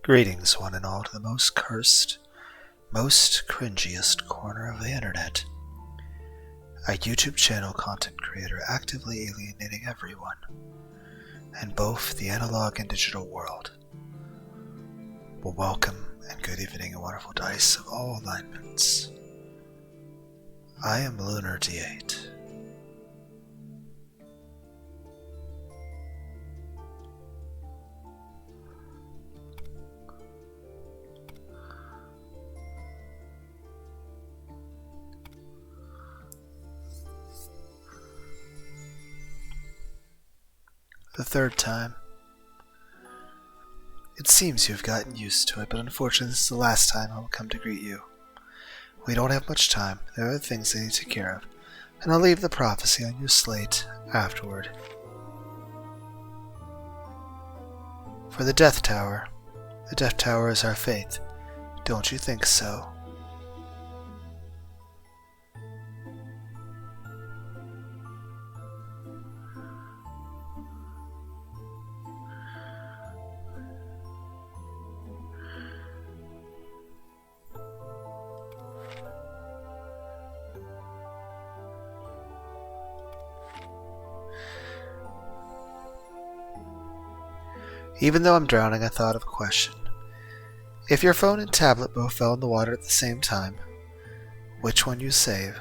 Greetings, one and all, to the most cursed, most cringiest corner of the internet. A YouTube channel content creator actively alienating everyone, in both the analog and digital world. Well, welcome and good evening and wonderful dice of all alignments. I am Lunar D8. The third time. It seems you've gotten used to it, but unfortunately this is the last time I will come to greet you. We don't have much time. There are things I need to take care of, and I'll leave the prophecy on your slate afterward. For the Death Tower. The Death Tower is our faith. Don't you think so? Even though I'm drowning, I thought of a question. If your phone and tablet both fell in the water at the same time, which one you save?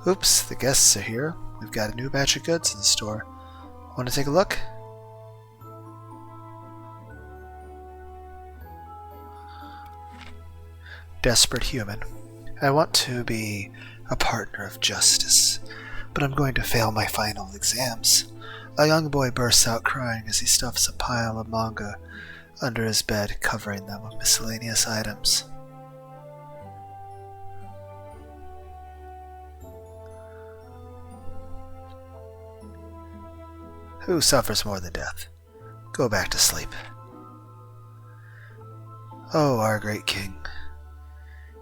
Oops, the guests are here. We've got a new batch of goods in the store. Want to take a look? Desperate human. I want to be a partner of justice, but I'm going to fail my final exams. A young boy bursts out crying as he stuffs a pile of manga under his bed, covering them with miscellaneous items. Who suffers more than death? Go back to sleep. Oh, our great king.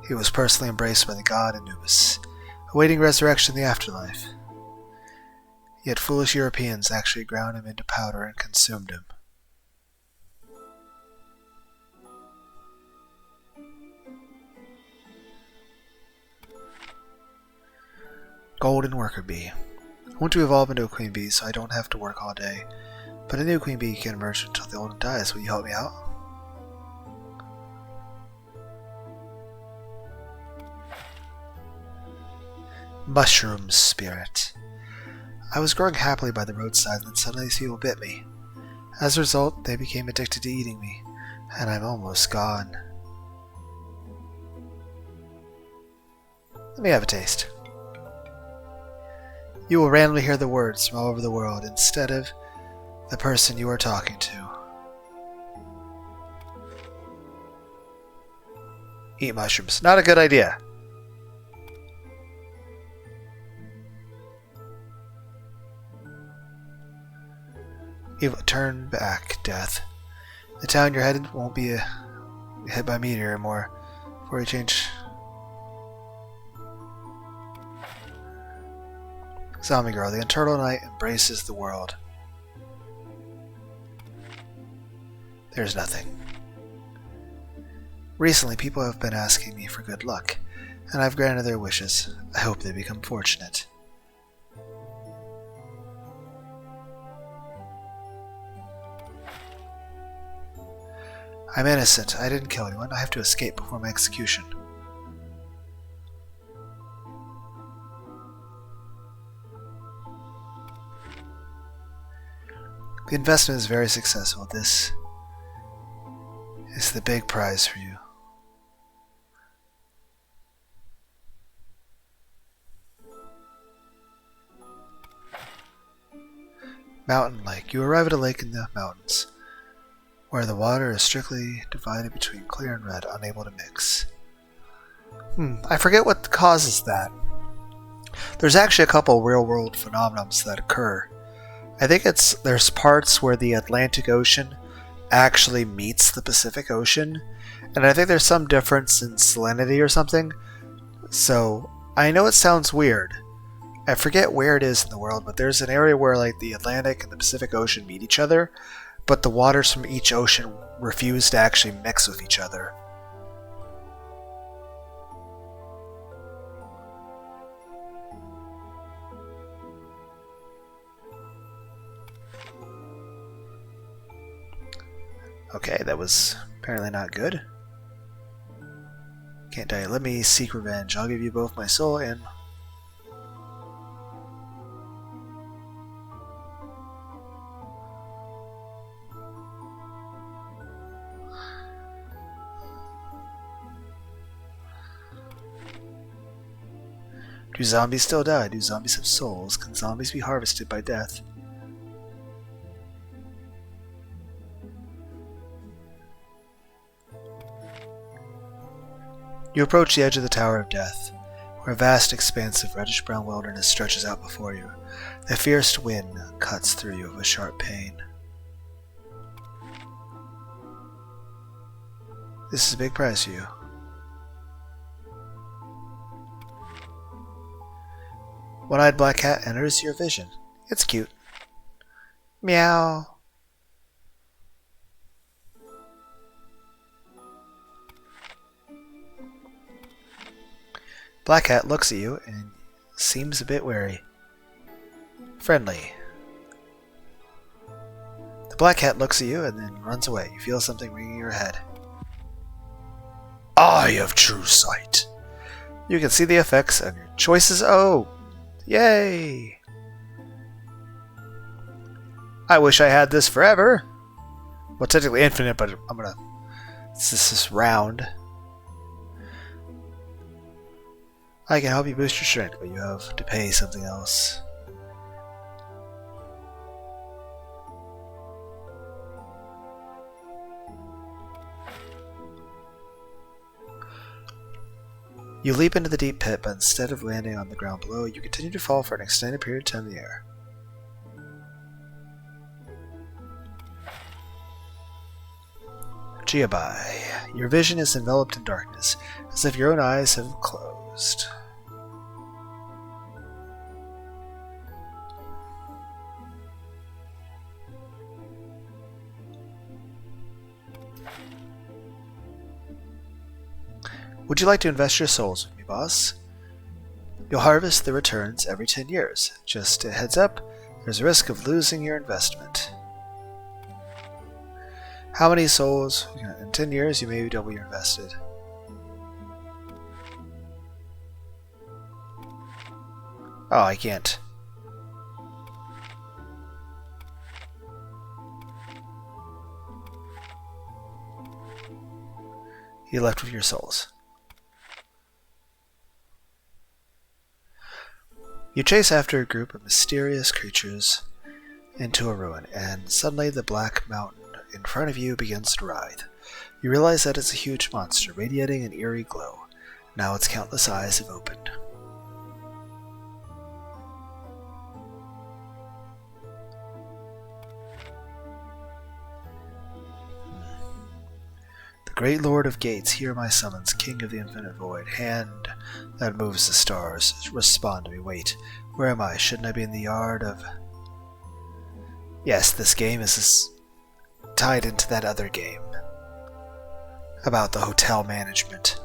He was personally embraced by the god Anubis, awaiting resurrection in the afterlife. Yet foolish Europeans actually ground him into powder and consumed him. Golden worker bee. I want to evolve into a queen bee so I don't have to work all day, but a new queen bee can emerge until the old one dies. Will you help me out? Mushroom spirit. I was growing happily by the roadside, and then suddenly these people bit me. As a result, they became addicted to eating me, and I'm almost gone. Let me have a taste. You will randomly hear the words from all over the world instead of the person you are talking to. Eat mushrooms. Not a good idea. You turn back, death. The town you're headed won't be hit by a meteor anymore before you change. Zombie girl, the eternal night embraces the world. There's nothing. Recently, people have been asking me for good luck, and I've granted their wishes. I hope they become fortunate. I'm innocent. I didn't kill anyone. I have to escape before my execution. The investment is very successful. This is the big prize for you. Mountain Lake. You arrive at a lake in the mountains, where the water is strictly divided between clear and red, unable to mix. I forget what causes that. There's actually a couple real-world phenomena that occur. I think there's parts where the Atlantic Ocean actually meets the Pacific Ocean, and I think there's some difference in salinity or something. So, I know it sounds weird, I forget where it is in the world, but there's an area where like the Atlantic and the Pacific Ocean meet each other, but the waters from each ocean refuse to actually mix with each other. Okay, that was apparently not good. Can't die. Let me seek revenge. I'll give you both my soul and... Do zombies still die? Do zombies have souls? Can zombies be harvested by death? You approach the edge of the Tower of Death, where a vast expanse of reddish-brown wilderness stretches out before you. The fierce wind cuts through you with sharp pain. This is a big prize for you. One-eyed black cat enters your vision. It's cute. Meow. Black cat looks at you and seems a bit wary. Friendly. The black cat looks at you and then runs away. You feel something ringing in your head. Eye of true sight. You can see the effects of your choices. Oh! Yay! I wish I had this forever. Well, technically infinite, but I'm gonna... This is round. I can help you boost your strength, but you have to pay something else. You leap into the deep pit, but instead of landing on the ground below, you continue to fall for an extended period of time in the air. Geobai. Your vision is enveloped in darkness, as if your own eyes have closed. Would you like to invest your souls with me, boss? You'll harvest the returns every 10 years. Just a heads up, there's a risk of losing your investment. How many souls? In 10 years, you may double your invested. Oh, I can't. You left with your souls. You chase after a group of mysterious creatures into a ruin, and suddenly the black mountain in front of you begins to writhe. You realize that it's a huge monster, radiating an eerie glow. Now its countless eyes have opened. The great Lord of Gates, hear my summons, King of the Infinite Void, hand that moves the stars, respond to me. Wait, where am I? Shouldn't I be in the yard of... Yes, this game is tied into that other game about the hotel management.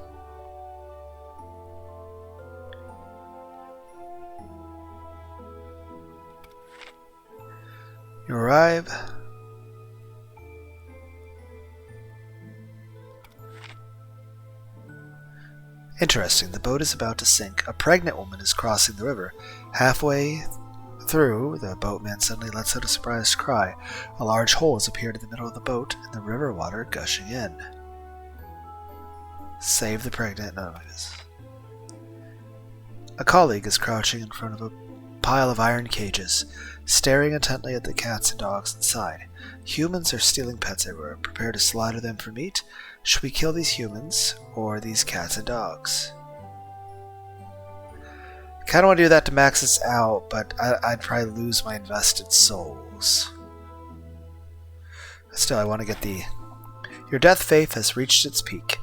You arrive. Interesting, the boat is about to sink. A pregnant woman is crossing the river. Halfway through, the boatman suddenly lets out a surprised cry. A large hole has appeared in the middle of the boat, and the river water gushing in. Save the pregnant. No, it is. A colleague is crouching in front of a pile of iron cages, staring intently at the cats and dogs inside. Humans are stealing pets everywhere. Prepare to slaughter them for meat. Should we kill these humans or these cats and dogs? Kind of want to do that to max this out, but I'd probably lose my invested souls. Still, I want to get the... Your death faith has reached its peak.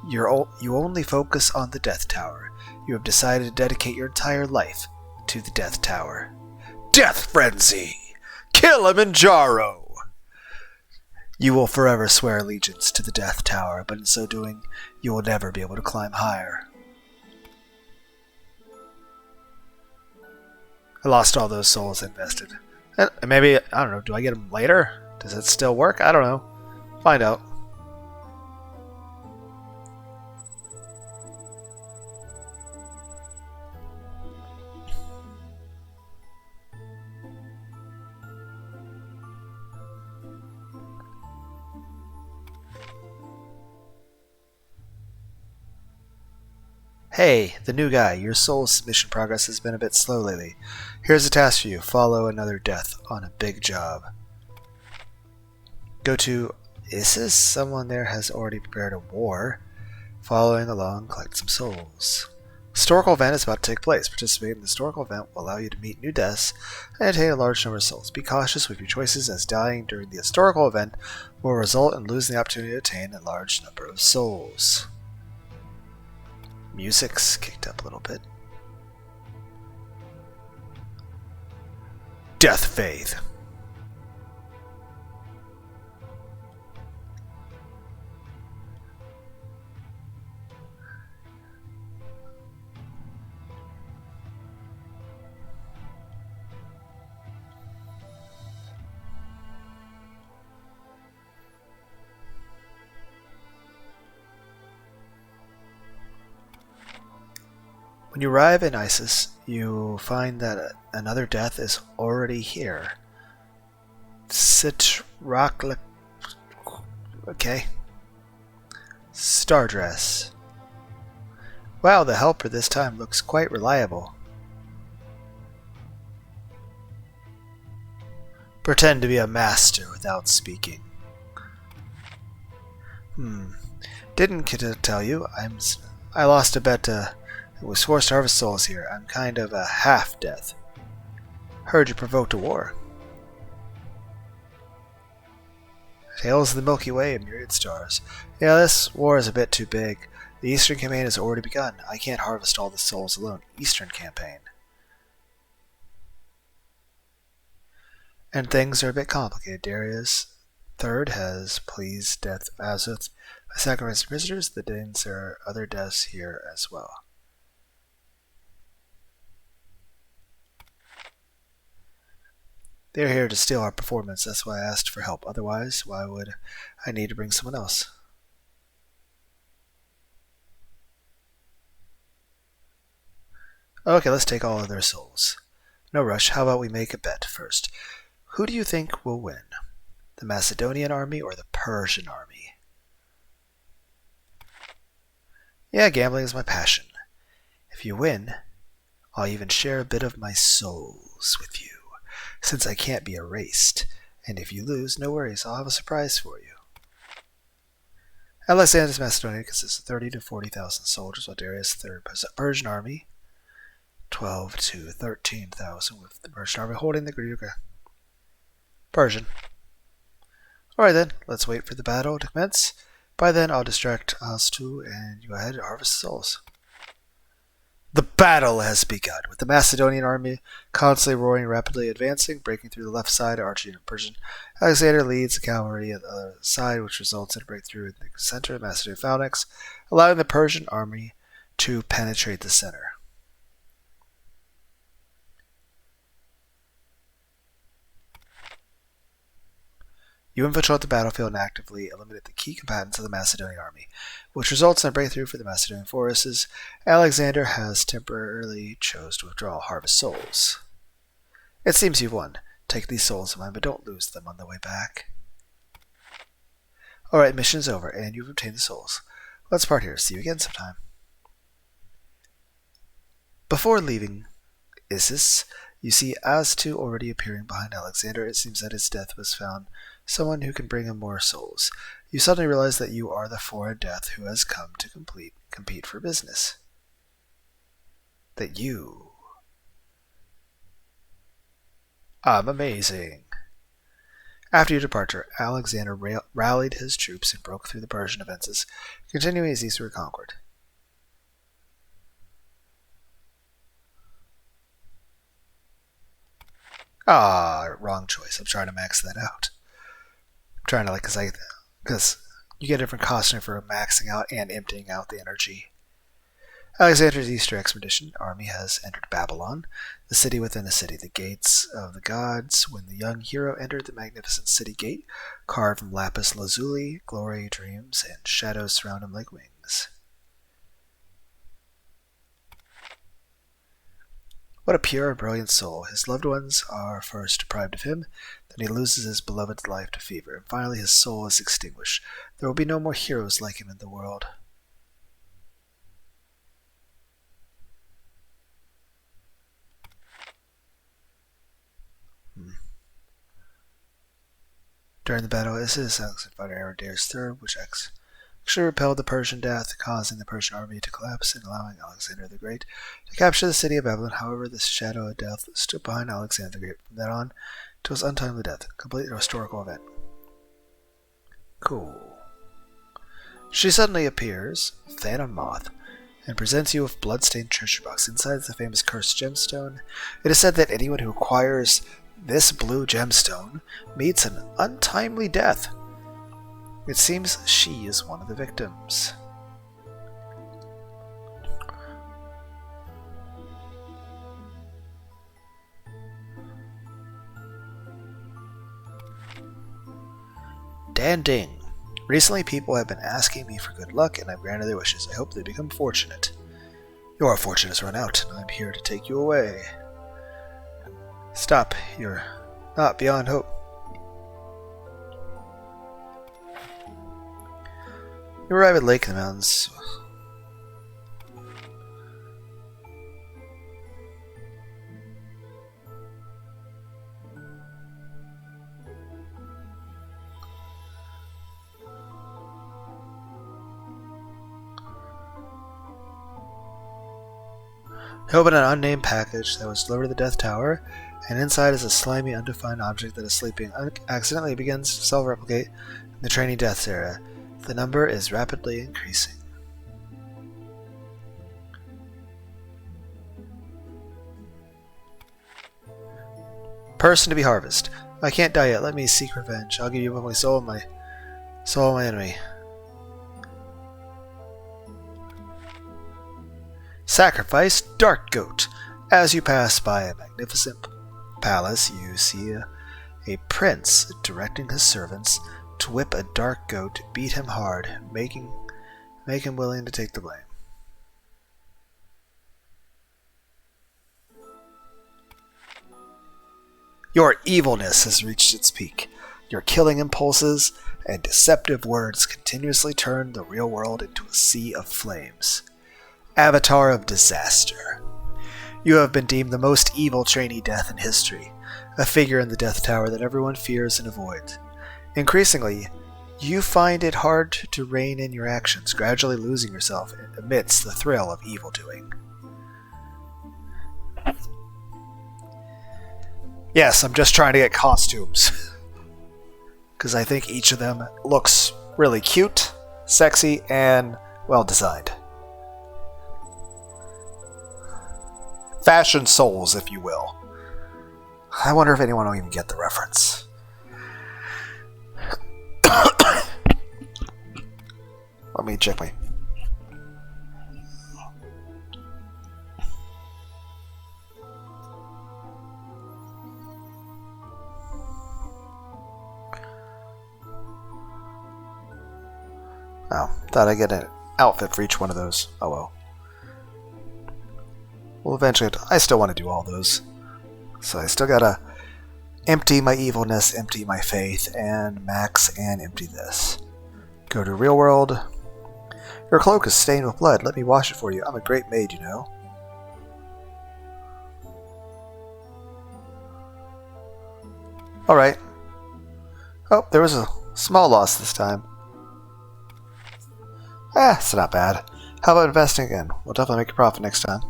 You only focus on the Death Tower. You have decided to dedicate your entire life to the Death Tower. Death Frenzy! Killimanjaro! You will forever swear allegiance to the Death Tower, but in so doing, you will never be able to climb higher. I lost all those souls invested. And maybe, I don't know, do I get them later? Does it still work? I don't know. Find out. Hey, the new guy, your soul submission progress has been a bit slow lately. Here's a task for you. Follow another death on a big job. Go to Isis. Someone there has already prepared a war. Following along, collect some souls. Historical event is about to take place. Participating in the historical event will allow you to meet new deaths and attain a large number of souls. Be cautious with your choices, as dying during the historical event will result in losing the opportunity to attain a large number of souls. Music's kicked up a little bit. Death Faith. When you arrive in Isis, you find that another death is already here. Citrakla... Okay. Stardress. Wow, the helper this time looks quite reliable. Pretend to be a master without speaking. Didn't tell you. I lost a bet was forced to harvest souls here. I'm kind of a half-death. Heard you provoked a war. Tales of the Milky Way and myriad stars. Yeah, this war is a bit too big. The Eastern campaign has already begun. I can't harvest all the souls alone. Eastern campaign. And things are a bit complicated. Darius III has pleased death Azoth by sacrificing prisoners. The Danes, there are other deaths here as well. They're here to steal our performance. That's why I asked for help. Otherwise, why would I need to bring someone else? Okay, let's take all of their souls. No rush. How about we make a bet first? Who do you think will win? The Macedonian army or the Persian army? Yeah, gambling is my passion. If you win, I'll even share a bit of my souls with you, since I can't be erased. And if you lose, no worries, I'll have a surprise for you. Alexander's Macedonia consists of 30 to 40,000 soldiers, while Darius' third Persian army, 12 to 13,000, with the Persian army holding the Greek Persian. Alright then, let's wait for the battle to commence. By then, I'll distract us two, and you go ahead and harvest souls. The battle has begun, with the Macedonian army constantly roaring, rapidly advancing, breaking through the left side, arching and Persian. Alexander leads the cavalry at the other side, which results in a breakthrough in the center of the Macedonian phalanx, allowing the Persian army to penetrate the center. You infiltrate the battlefield and actively eliminate the key combatants of the Macedonian army, which results in a breakthrough for the Macedonian forces. Alexander has temporarily chose to withdraw harvest souls. It seems you've won. Take these souls of mine, but don't lose them on the way back. Alright, mission is over, and you've obtained the souls. Let's part here. See you again sometime. Before leaving Isis, you see As2 already appearing behind Alexander. It seems that his death was found someone who can bring him more souls. You suddenly realize that you are the foreign death who has come to compete for business. That you... I'm amazing. After your departure, Alexander rallied his troops and broke through the Persian defenses, continuing his eastward conquest. Ah, wrong choice. I'm trying to max that out. I'm trying to because you get different costume for maxing out and emptying out the energy. Alexander's Easter expedition army has entered Babylon, the city within a city, the gates of the gods. When the young hero entered the magnificent city gate, carved from lapis lazuli, glory, dreams, and shadows surround him like wings. What a pure and brilliant soul. His loved ones are first deprived of him, then he loses his beloved's life to fever, and finally his soul is extinguished. There will be no more heroes like him in the world. During the battle, Isis, Alexander fighter Aridaeus III, which actually repelled the Persian death, causing the Persian army to collapse and allowing Alexander the Great to capture the city of Babylon. However, this shadow of death stood behind Alexander the Great from then on to his untimely death, a completely historical event. Cool. She suddenly appears, Phantom Moth, and presents you with blood-stained treasure box. Inside is the famous cursed gemstone. It is said that anyone who acquires this blue gemstone meets an untimely death. It seems she is one of the victims. Dan Ding. Recently, people have been asking me for good luck, and I've granted their wishes. I hope they become fortunate. Your fortune has run out, and I'm here to take you away. Stop. You're not beyond hope. You arrive at Lake in the Mountains. You open an unnamed package that was delivered to the Death Tower, and inside is a slimy, undefined object that is sleeping. Accidentally begins to self-replicate in the trainee deaths area. The number is rapidly increasing. Person to be harvested. I can't die yet. Let me seek revenge. I'll give you my soul and my enemy. Sacrifice Dark Goat. As you pass by a magnificent palace, you see a prince directing his servants to whip a dark goat, beat him hard, make him willing to take the blame. Your evilness has reached its peak. Your killing impulses and deceptive words continuously turn the real world into a sea of flames. Avatar of Disaster. You have been deemed the most evil trainee death in history, a figure in the Death Tower that everyone fears and avoids. Increasingly, you find it hard to rein in your actions, gradually losing yourself amidst the thrill of evildoing. Yes, I'm just trying to get costumes. Because I think each of them looks really cute, sexy, and well designed. Fashion souls, if you will. I wonder if anyone will even get the reference. Let me check my... Oh, thought I'd get an outfit for each one of those. Oh well. Well, eventually, I still want to do all those. So I still gotta empty my evilness, empty my faith, and max and empty this. Go to real world. Your cloak is stained with blood. Let me wash it for you. I'm a great maid, you know. Alright. Oh, there was a small loss this time. It's not bad. How about investing again? We'll definitely make a profit next time.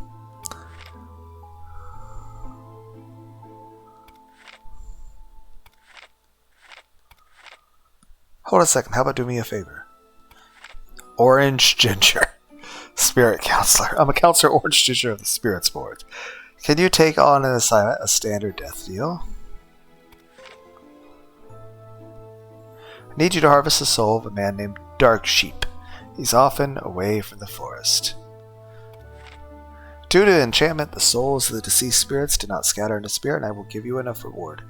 Hold on a second. How about do me a favor? Orange Ginger. Spirit Counselor. I'm a Counselor Orange Ginger of the Spirits Board. Can you take on an assignment, a standard death deal? I need you to harvest the soul of a man named Dark Sheep. He's often away from the forest. Due to enchantment, the souls of the deceased spirits do not scatter into spirit, and I will give you enough reward.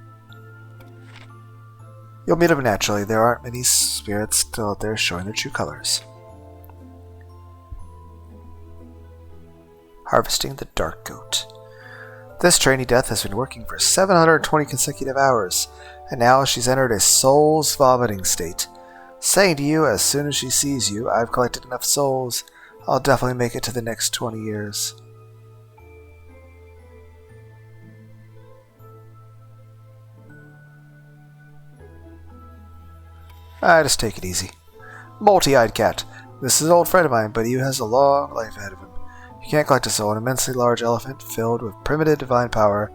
You'll meet them naturally. There aren't many spirits still out there showing their true colors. Harvesting the Dark Goat. This trainee death has been working for 720 consecutive hours, and now she's entered a soul's vomiting state, saying to you as soon as she sees you, I've collected enough souls, I'll definitely make it to the next 20 years. Just take it easy. Multi-eyed cat. This is an old friend of mine, but he has a long life ahead of him. You can't collect a soul. An immensely large elephant filled with primitive divine power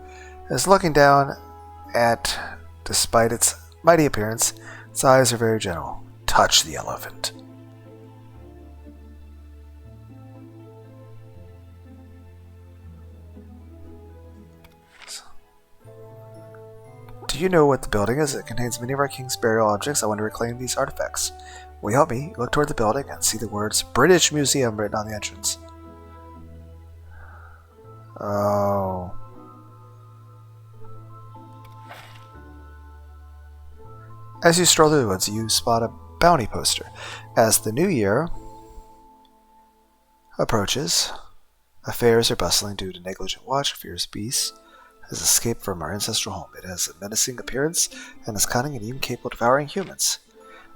is looking down at, despite its mighty appearance, its eyes are very gentle. Touch the elephant. Do you know what the building is? It contains many of our king's burial objects. I want to reclaim these artifacts. Will you help me? Look toward the building and see the words British Museum written on the entrance. Oh. As you stroll through the woods, you spot a bounty poster. As the new year approaches, affairs are bustling due to negligent watch. A fierce beast has escaped from our ancestral home. It has a menacing appearance and is cunning and even capable of devouring humans.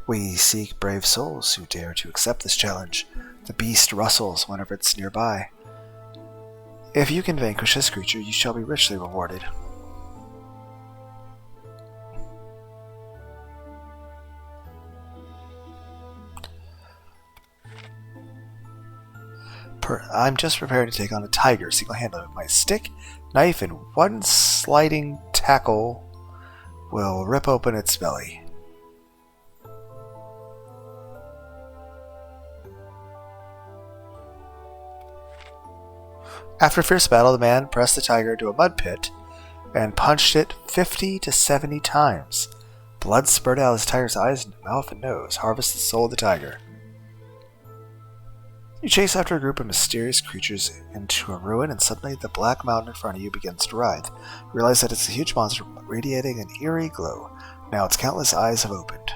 We seek brave souls who dare to accept this challenge. The beast rustles whenever it's nearby. If you can vanquish this creature, you shall be richly rewarded. I'm just preparing to take on a tiger single-handedly with my stick, knife, and one sliding tackle will rip open its belly. After a fierce battle, the man pressed the tiger into a mud pit and punched it 50 to 70 times. Blood spurted out of the tiger's eyes, mouth, and nose. Harvest the soul of the tiger. You chase after a group of mysterious creatures into a ruin, and suddenly the black mountain in front of you begins to writhe. You realize that it's a huge monster radiating an eerie glow. Now its countless eyes have opened.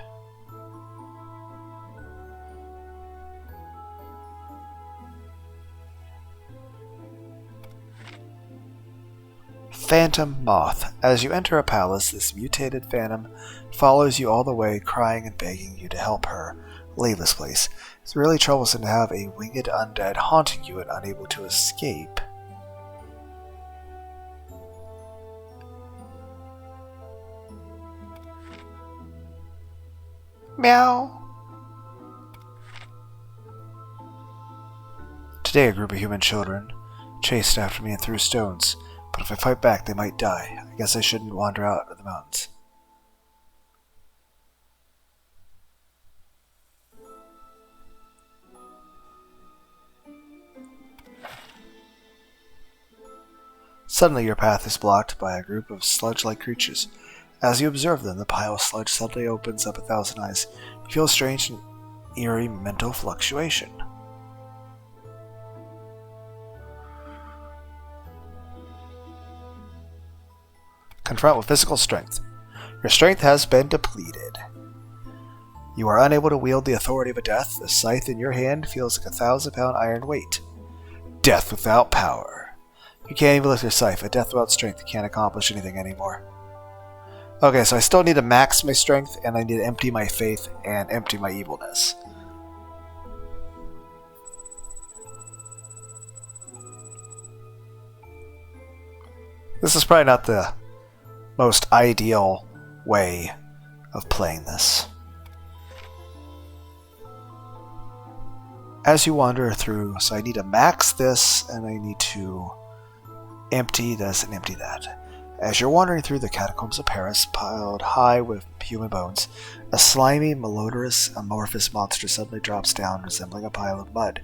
Phantom Moth. As you enter a palace, this mutated phantom follows you all the way, crying and begging you to help her leave this place. It's really troublesome to have a winged undead haunting you and unable to escape. Meow. Today a group of human children chased after me and threw stones, but if I fight back they might die. I guess I shouldn't wander out of the mountains. Suddenly your path is blocked by a group of sludge-like creatures. As you observe them, the pile of sludge suddenly opens up 1,000 eyes. You feel a strange and eerie mental fluctuation. Confront with physical strength. Your strength has been depleted. You are unable to wield the authority of a death. The scythe in your hand feels like a 1,000-pound iron weight. Death without power. You can't even lift your scythe. A death without strength can't accomplish anything anymore. Okay, so I still need to max my strength, and I need to empty my faith and empty my evilness. This is probably not the most ideal way of playing this. As you wander through, so I need to max this, and I need to empty this and empty that. As you're wandering through the catacombs of Paris, piled high with human bones, a slimy, malodorous, amorphous monster suddenly drops down, resembling a pile of mud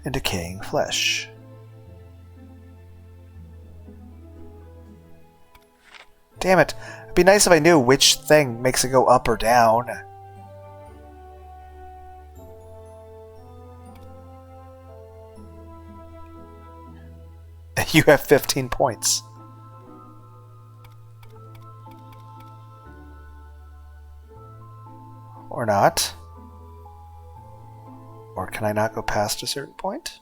and decaying flesh. Damn it! It'd be nice if I knew which thing makes it go up or down. You have 15 points. Or not. Or can I not go past a certain point?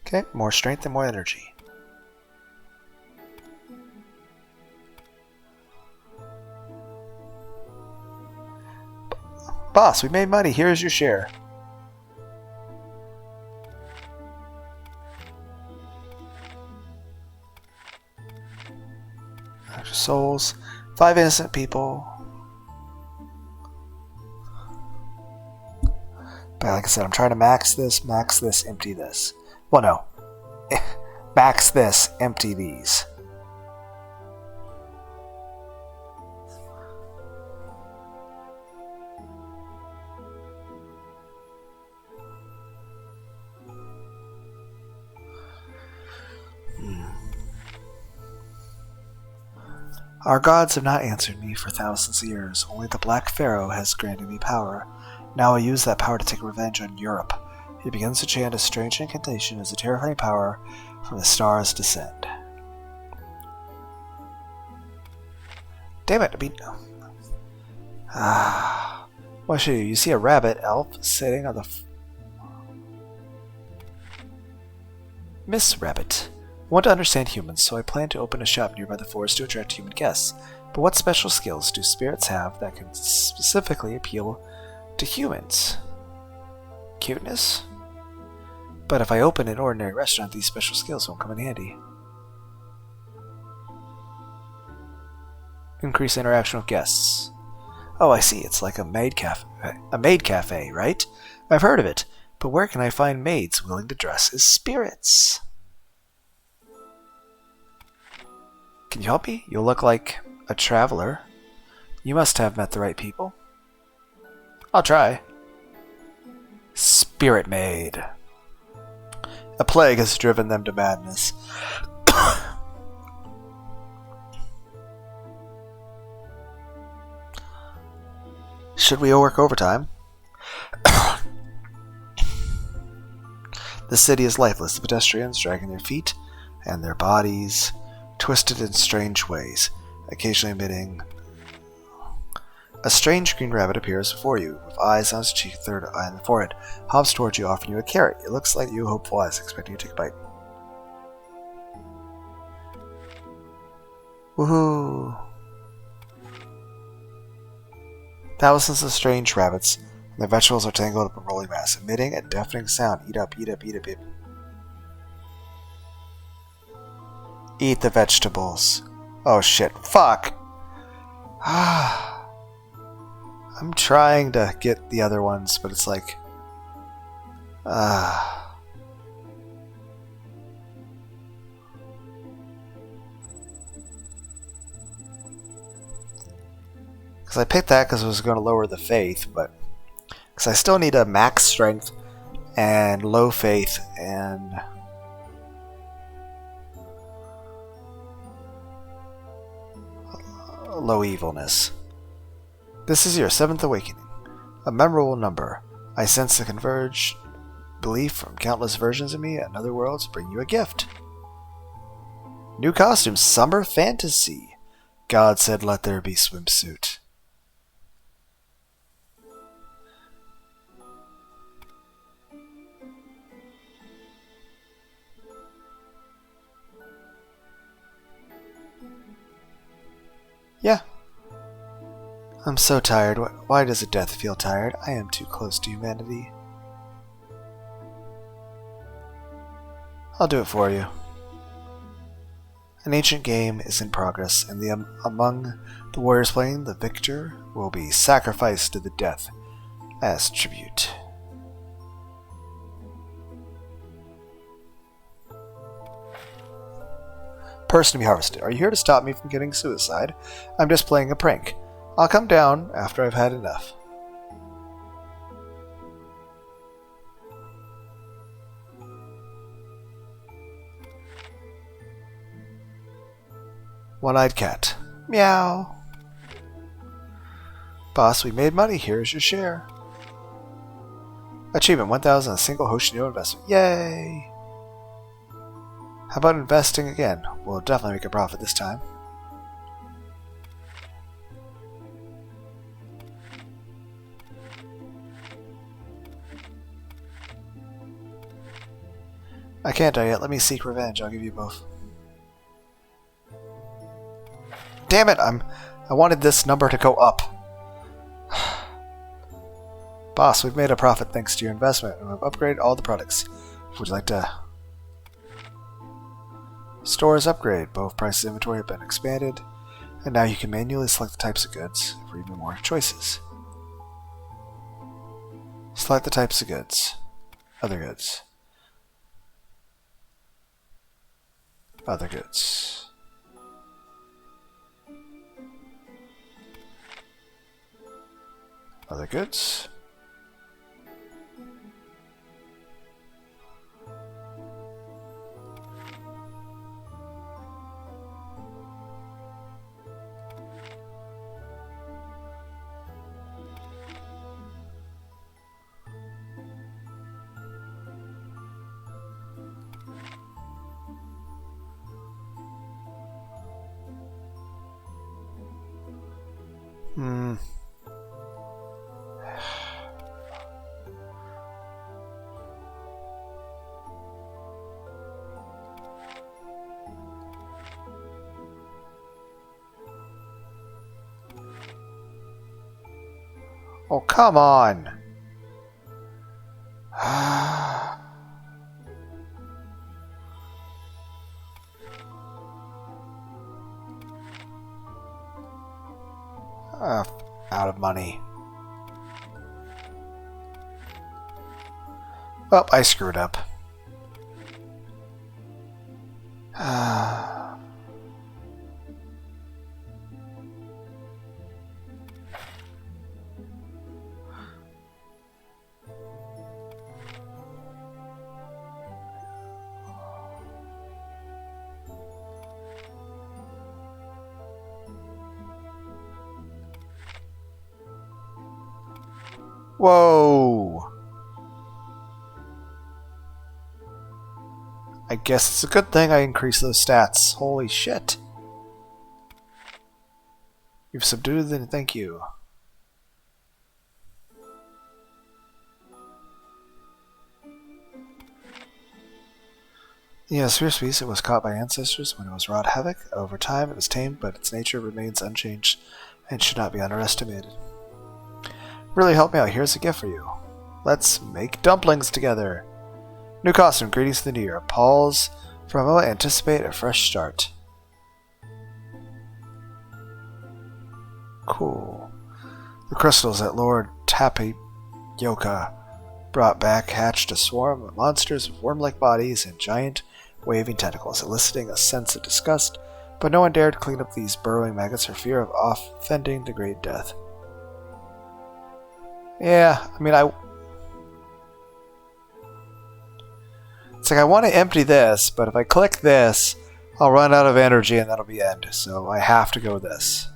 Okay, more strength and more energy. Boss, we made money. Here's your share. Extra souls. 5 innocent people. But like I said, I'm trying to max this, empty this. Well, no. Max this, empty these. Our gods have not answered me for thousands of years. Only the Black Pharaoh has granted me power. Now I use that power to take revenge on Europe. He begins to chant a strange incantation as a terrifying power from the stars descend. Damn it, I mean... What should you? You see a rabbit elf sitting on the... Miss Rabbit. I want to understand humans, so I plan to open a shop nearby the forest to attract human guests. But what special skills do spirits have that can specifically appeal to humans? Cuteness? But if I open an ordinary restaurant, these special skills won't come in handy. Increase interaction with guests. Oh, I see. It's like a maid cafe, right? I've heard of it. But where can I find maids willing to dress as spirits? Can you help me? You look like a traveler. You must have met the right people. I'll try. Spirit maid. A plague has driven them to madness. Should we work overtime? The city is lifeless. The pedestrians dragging their feet and their bodies twisted in strange ways, occasionally emitting... A strange green rabbit appears before you, with eyes on his cheek, third eye on the forehead, hops towards you, offering you a carrot. It looks like you, hopeful eyes, expecting you to take a bite. Woohoo! Thousands of strange rabbits, and their vegetables are tangled up in rolling mass, emitting a deafening sound. Eat up, eat up, eat up, eat up. Eat the vegetables. Oh shit. Fuck! I'm trying to get the other ones, but it's like... Because I picked that because it was going to lower the faith, but... Because I still need a max strength and low faith and... low evilness. This is your 7th awakening. A memorable number. I sense the converged belief from countless versions of me and other worlds bring you a gift. New costume, summer fantasy. God said let there be swimsuit. Yeah. I'm so tired. Why does a death feel tired? I am too close to humanity. I'll do it for you. An ancient game is in progress, and among the warriors playing, the victor will be sacrificed to the death as tribute. Person to be harvested. Are you here to stop me from getting suicide? I'm just playing a prank. I'll come down after I've had enough. One-eyed cat. Meow. Boss, we made money. Here's your share. Achievement 1000 on a single Hoshinio investment. Yay! How about investing again? We'll definitely make a profit this time. I can't die yet. Let me seek revenge. I'll give you both. Damn it! I wanted this number to go up. Boss, we've made a profit thanks to your investment, and we've upgraded all the products. Would you like to... Stores upgrade. Both prices and inventory have been expanded, and now you can manually select the types of goods for even more choices. Select the types of goods. Other goods. Other goods. Other goods. Oh, come on! Out of money. Well, I screwed up. Whoa! I guess it's a good thing I increased those stats. Holy shit. You've subdued them, thank you. The sphere species was caught by ancestors when it was wrought havoc. Over time it was tamed, but its nature remains unchanged and should not be underestimated. Really helped me out. Here's a gift for you. Let's make dumplings together. New costume. Greetings to the new year. Paul's promo. Anticipate a fresh start. Cool. The crystals that Lord Tapioca brought back hatched a swarm of monsters with worm-like bodies and giant waving tentacles, eliciting a sense of disgust, but no one dared clean up these burrowing maggots for fear of offending the Great Death. Yeah, I mean, it's like I want to empty this, but if I click this, I'll run out of energy and that'll be end. So I have to go with this.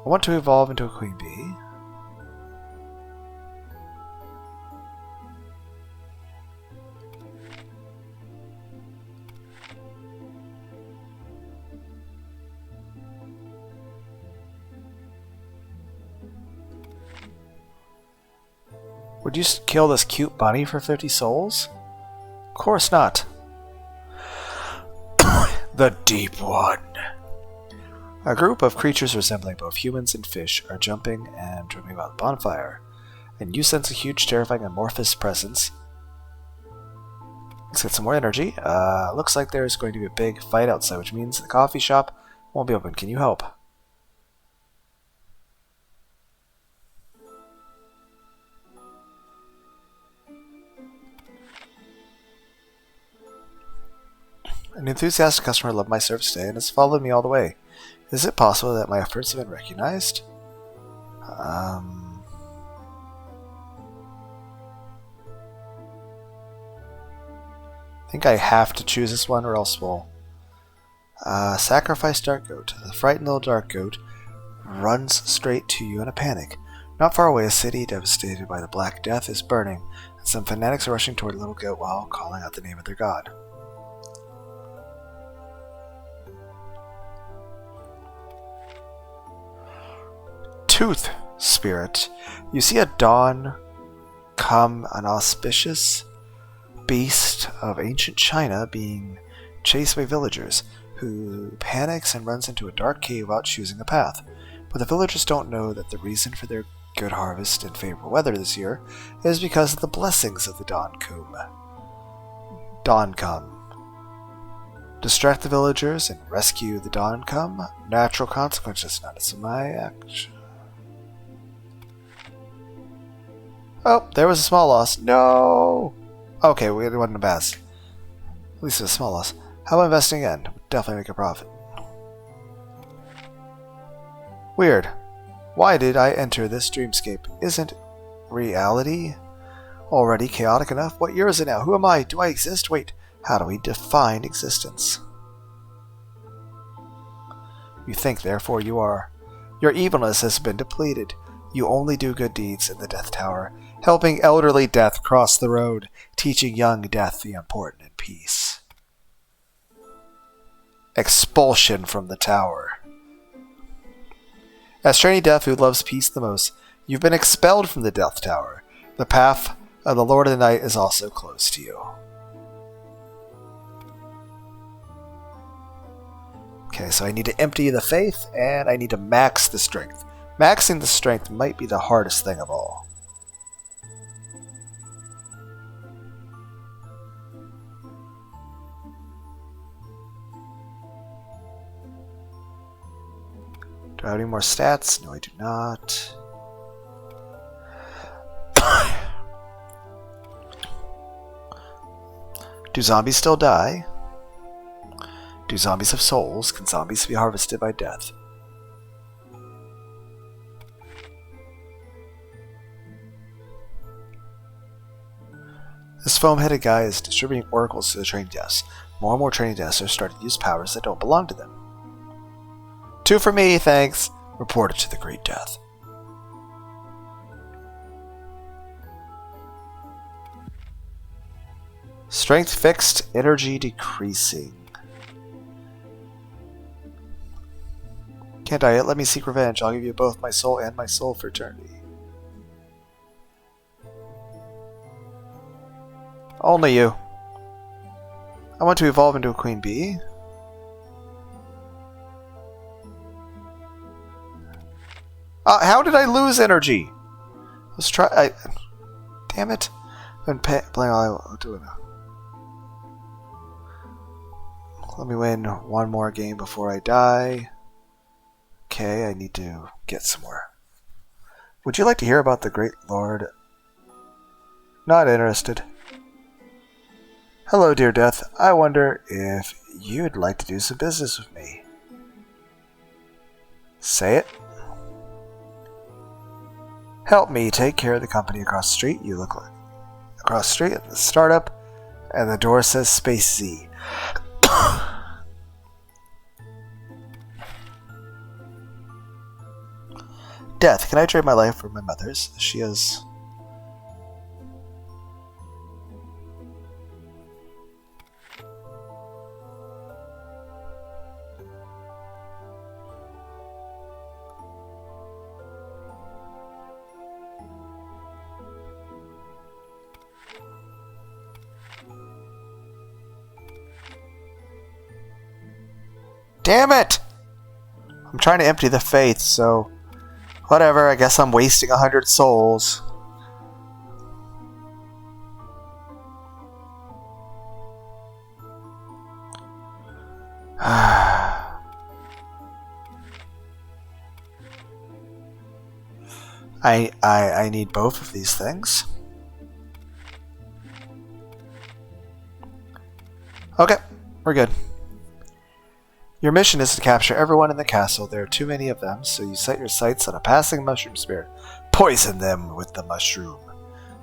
I want to evolve into a queen bee. Would you kill this cute bunny for 50 souls? Of course not. The Deep One. A group of creatures resembling both humans and fish are jumping and dreaming about the bonfire, and you sense a huge, terrifying, amorphous presence. Let's get some more energy. Looks like there's going to be a big fight outside, which means the coffee shop won't be open. Can you help? An enthusiastic customer loved my service today and has followed me all the way. Is it possible that my efforts have been recognized? I think I have to choose this one or else we'll... sacrifice Dark Goat. The frightened little Dark Goat runs straight to you in a panic. Not far away, a city devastated by the Black Death is burning, and some fanatics are rushing toward the little goat while calling out the name of their god. Tooth Spirit. You see a dawn come, an auspicious beast of ancient China being chased by villagers, who panics and runs into a dark cave without choosing a path. But the villagers don't know that the reason for their good harvest and favorable weather this year is because of the blessings of the Dawn Come. Distract the villagers and rescue the Dawn Come. Natural consequences, not as my action. Oh, there was a small loss. No! Okay, it wasn't a bad. At least it was a small loss. How about investing in? Definitely make a profit. Weird. Why did I enter this dreamscape? Isn't reality already chaotic enough? What year is it now? Who am I? Do I exist? Wait, how do we define existence? You think, therefore you are. Your evilness has been depleted. You only do good deeds in the Death Tower, helping elderly Death cross the road, teaching young Death the important in peace. Expulsion from the tower. As trainee Death who loves peace the most, you've been expelled from the Death Tower. The path of the Lord of the Night is also close to you. Okay, so I need to empty the faith, and I need to max the strength. Maxing the strength might be the hardest thing of all. Do I have any more stats? No, I do not. Do zombies still die? Do zombies have souls? Can zombies be harvested by death? This foam-headed guy is distributing oracles to the trainee deaths. More and more trainee deaths are starting to use powers that don't belong to them. 2 for me, thanks. Reported to the Great Death. Strength fixed, energy decreasing. Can't I yet? Let me seek revenge. I'll give you both my soul and my soul for eternity. Only you. I want to evolve into a queen bee. How did I lose energy? Let's try. Damn it! I've been playing all I do it now. Let me win one more game before I die. Okay, I need to get somewhere. Would you like to hear about the Great Lord? Not interested. Hello, dear Death. I wonder if you'd like to do some business with me. Say it. Help me take care of the company across the street. You look like across the street at the startup, and the door says Space Z. Death, can I trade my life for my mother's? She has... Damn it! I'm trying to empty the faith, so... Whatever, I guess I'm wasting 100 souls. I need both of these things. Okay, we're good. Your mission is to capture everyone in the castle. There are too many of them, so you set your sights on a passing mushroom spirit. Poison them with the mushroom.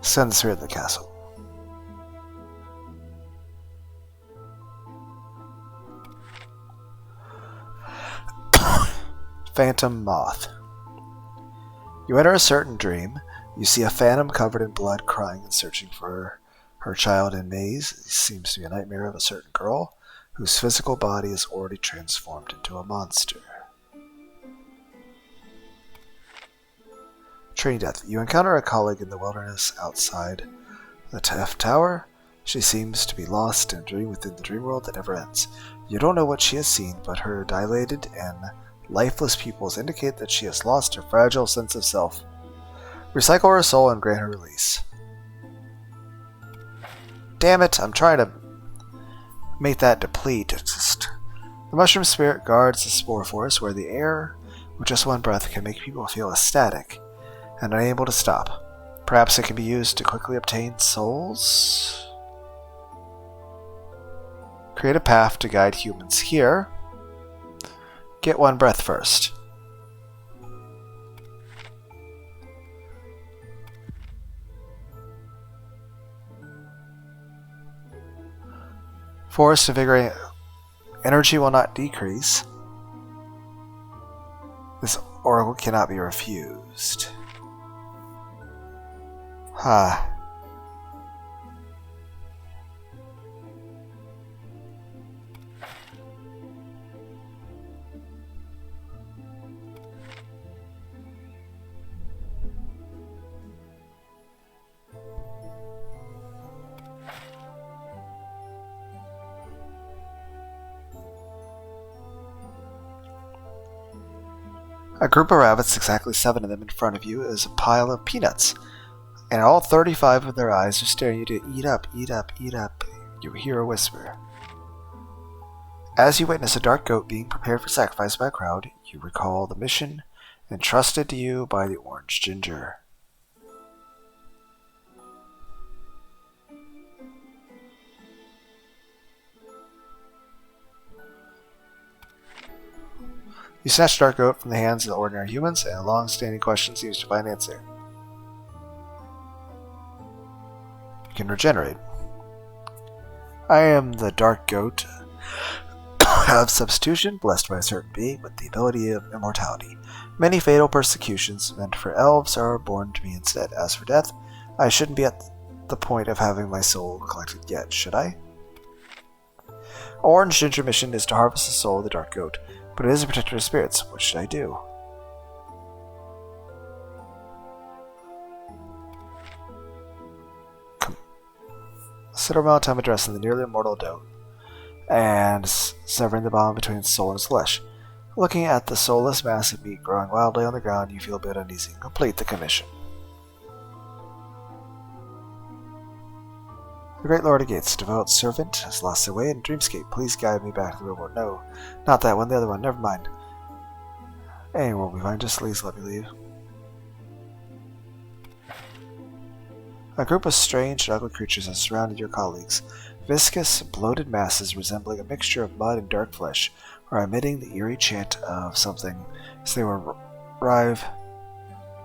Send the spirit to the castle. Phantom Moth. You enter a certain dream. You see a phantom covered in blood crying and searching for her child in maze. It seems to be a nightmare of a certain girl whose physical body is already transformed into a monster. Trainee death. You encounter a colleague in the wilderness outside the Death Tower. She seems to be lost in a dream within the dream world that never ends. You don't know what she has seen, but her dilated and lifeless pupils indicate that she has lost her fragile sense of self. Recycle her soul and grant her release. Damn it, I'm trying to make that deplete. The mushroom spirit guards the spore forest where the air with just one breath can make people feel ecstatic and unable to stop. Perhaps it can be used to quickly obtain souls? Create a path to guide humans here. Get one breath first. Forest invigorating. Energy will not decrease. This oracle cannot be refused. A group of rabbits, exactly 7 of them in front of you, is a pile of peanuts. And all 35 of their eyes are staring at you to eat up, eat up, eat up. You hear a whisper. As you witness a dark goat being prepared for sacrifice by a crowd, you recall the mission entrusted to you by the orange ginger. You snatch the dark goat from the hands of the ordinary humans, and a long-standing question seems to find an answer. You can regenerate. I am the dark goat of substitution, blessed by a certain being with the ability of immortality. Many fatal persecutions meant for elves are born to me instead. As for death, I shouldn't be at the point of having my soul collected yet, should I? Orange Ginger mission is to harvest the soul of the dark goat, but it is a protector of spirits. What should I do? Consider amount of time addressing the nearly immortal goat and severing the bond between its soul and its flesh. Looking at the soulless mass of meat growing wildly on the ground, you feel a bit uneasy. Complete the commission. The Great Lord of Gates, devout servant, has lost their way in Dreamscape. Please guide me back to the real world. No, not that one, the other one. Never mind. Any world we find, just please let me leave. A group of strange and ugly creatures has surrounded your colleagues. Viscous, bloated masses resembling a mixture of mud and dark flesh are emitting the eerie chant of something as they arrive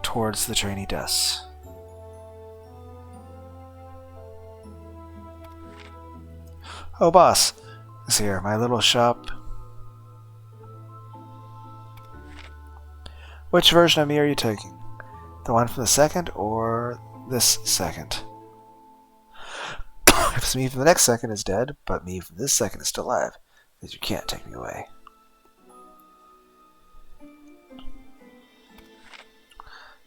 towards the trainee desks. Oh, boss is here. My little shop. Which version of me are you taking? The one from the second or this second? If it's me from the next second is dead, but me from this second is still alive, because you can't take me away.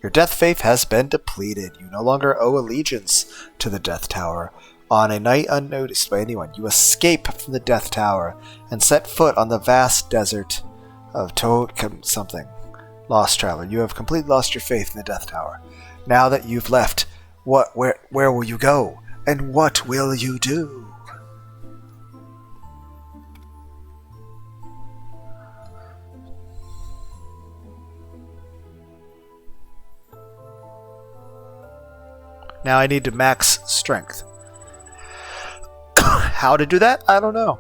Your death faith has been depleted. You no longer owe allegiance to the Death Tower. On a night unnoticed by anyone, you escape from the Death Tower and set foot on the vast desert of something. Lost traveler, you have completely lost your faith in the Death Tower. Now that you've left, where will you go? And what will you do? Now I need to max strength. How to do that? I don't know.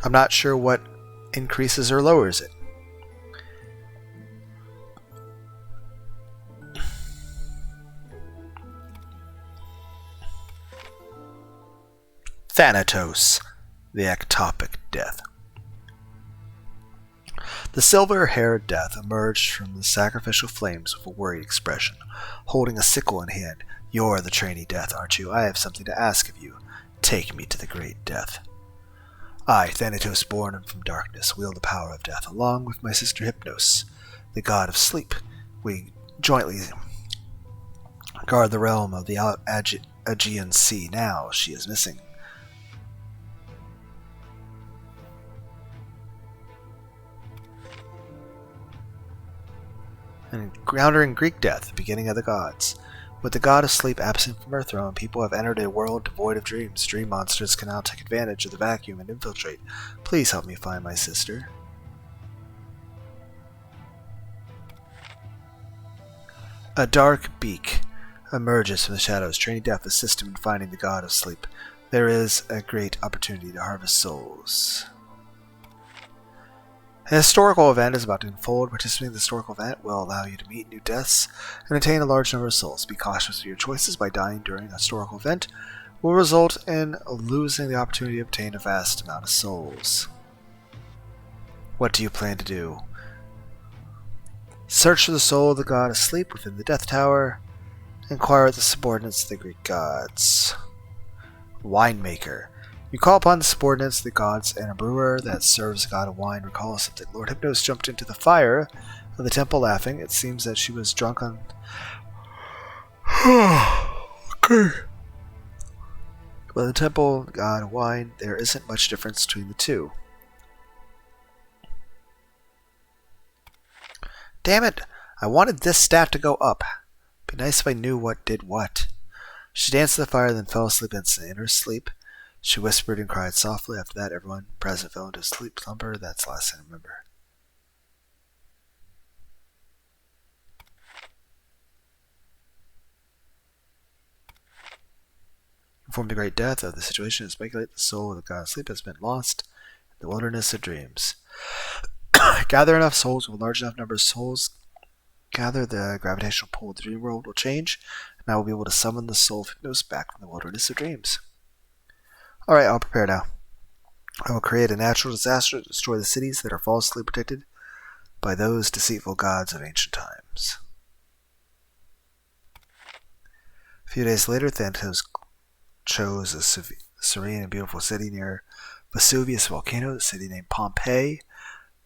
I'm not sure what increases or lowers it. Thanatos. The ectopic death. The silver-haired death emerged from the sacrificial flames with a worried expression, holding a sickle in hand. You're the trainee death, aren't you? I have something to ask of you. Take me to the great death. I, Thanatos, born from darkness, wield the power of death, along with my sister Hypnos, the god of sleep. We jointly guard the realm of the Aegean Sea. Now she is missing. And encountering Greek death, the beginning of the gods. With the god of sleep absent from her throne, people have entered a world devoid of dreams. Dream monsters can now take advantage of the vacuum and infiltrate. Please help me find my sister. A dark beak emerges from the shadows. Trainee Death assists him in finding the god of sleep. There is a great opportunity to harvest souls. An historical event is about to unfold. Participating in the historical event will allow you to meet new deaths and attain a large number of souls. Be cautious of your choices. By dying during a historical event will result in losing the opportunity to obtain a vast amount of souls. What do you plan to do? Search for the soul of the god of sleep within the Death Tower. Inquire at the subordinates of the Greek gods. Winemaker. You call upon the subordinates of the gods, and a brewer that serves the god of wine recalls that Lord Hypnos jumped into the fire of the temple laughing. It seems that she was drunk on... Okay. But the temple, the god of wine, there isn't much difference between the two. Damn it! I wanted this staff to go up. Be nice if I knew what did what. She danced in the fire, then fell asleep instantly. In her sleep, she whispered and cried softly. After that, everyone present fell into a sleep slumber. That's the last thing I remember. Inform the great death of the situation and speculate the soul of the god of sleep has been lost in the wilderness of dreams. Gather enough souls with a large enough number of souls. Gather the gravitational pull of the dream world will change, and I will be able to summon the soul of Hypnos back from the wilderness of dreams. Alright, I'll prepare now. I will create a natural disaster to destroy the cities that are falsely protected by those deceitful gods of ancient times. A few days later, Thanatos chose a serene and beautiful city near Vesuvius volcano. The city named Pompeii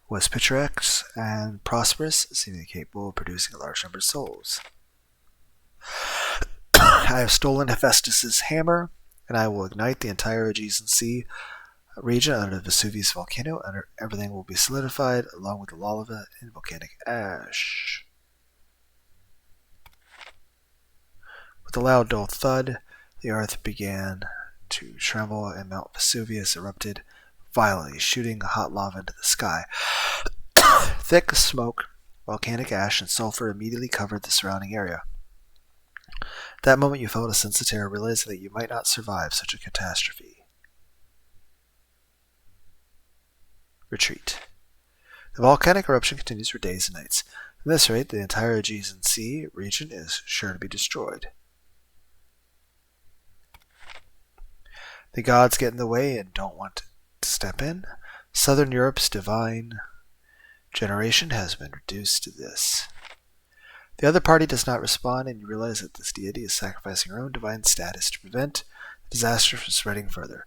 was picturesque and prosperous, seemingly capable of producing a large number of souls. I have stolen Hephaestus' hammer, and I will ignite the entire Aegean Sea region under the Vesuvius volcano, and everything will be solidified along with the lava and volcanic ash. With a loud, dull thud, the earth began to tremble, and Mount Vesuvius erupted violently, shooting hot lava into the sky. Thick smoke, volcanic ash, and sulfur immediately covered the surrounding area. At that moment you felt a sense of terror, realizing that you might not survive such a catastrophe. Retreat. The volcanic eruption continues for days and nights. At this rate, the entire Aegean Sea region is sure to be destroyed. The gods get in the way and don't want to step in. Southern Europe's divine generation has been reduced to this. The other party does not respond, and you realize that this deity is sacrificing her own divine status to prevent the disaster from spreading further,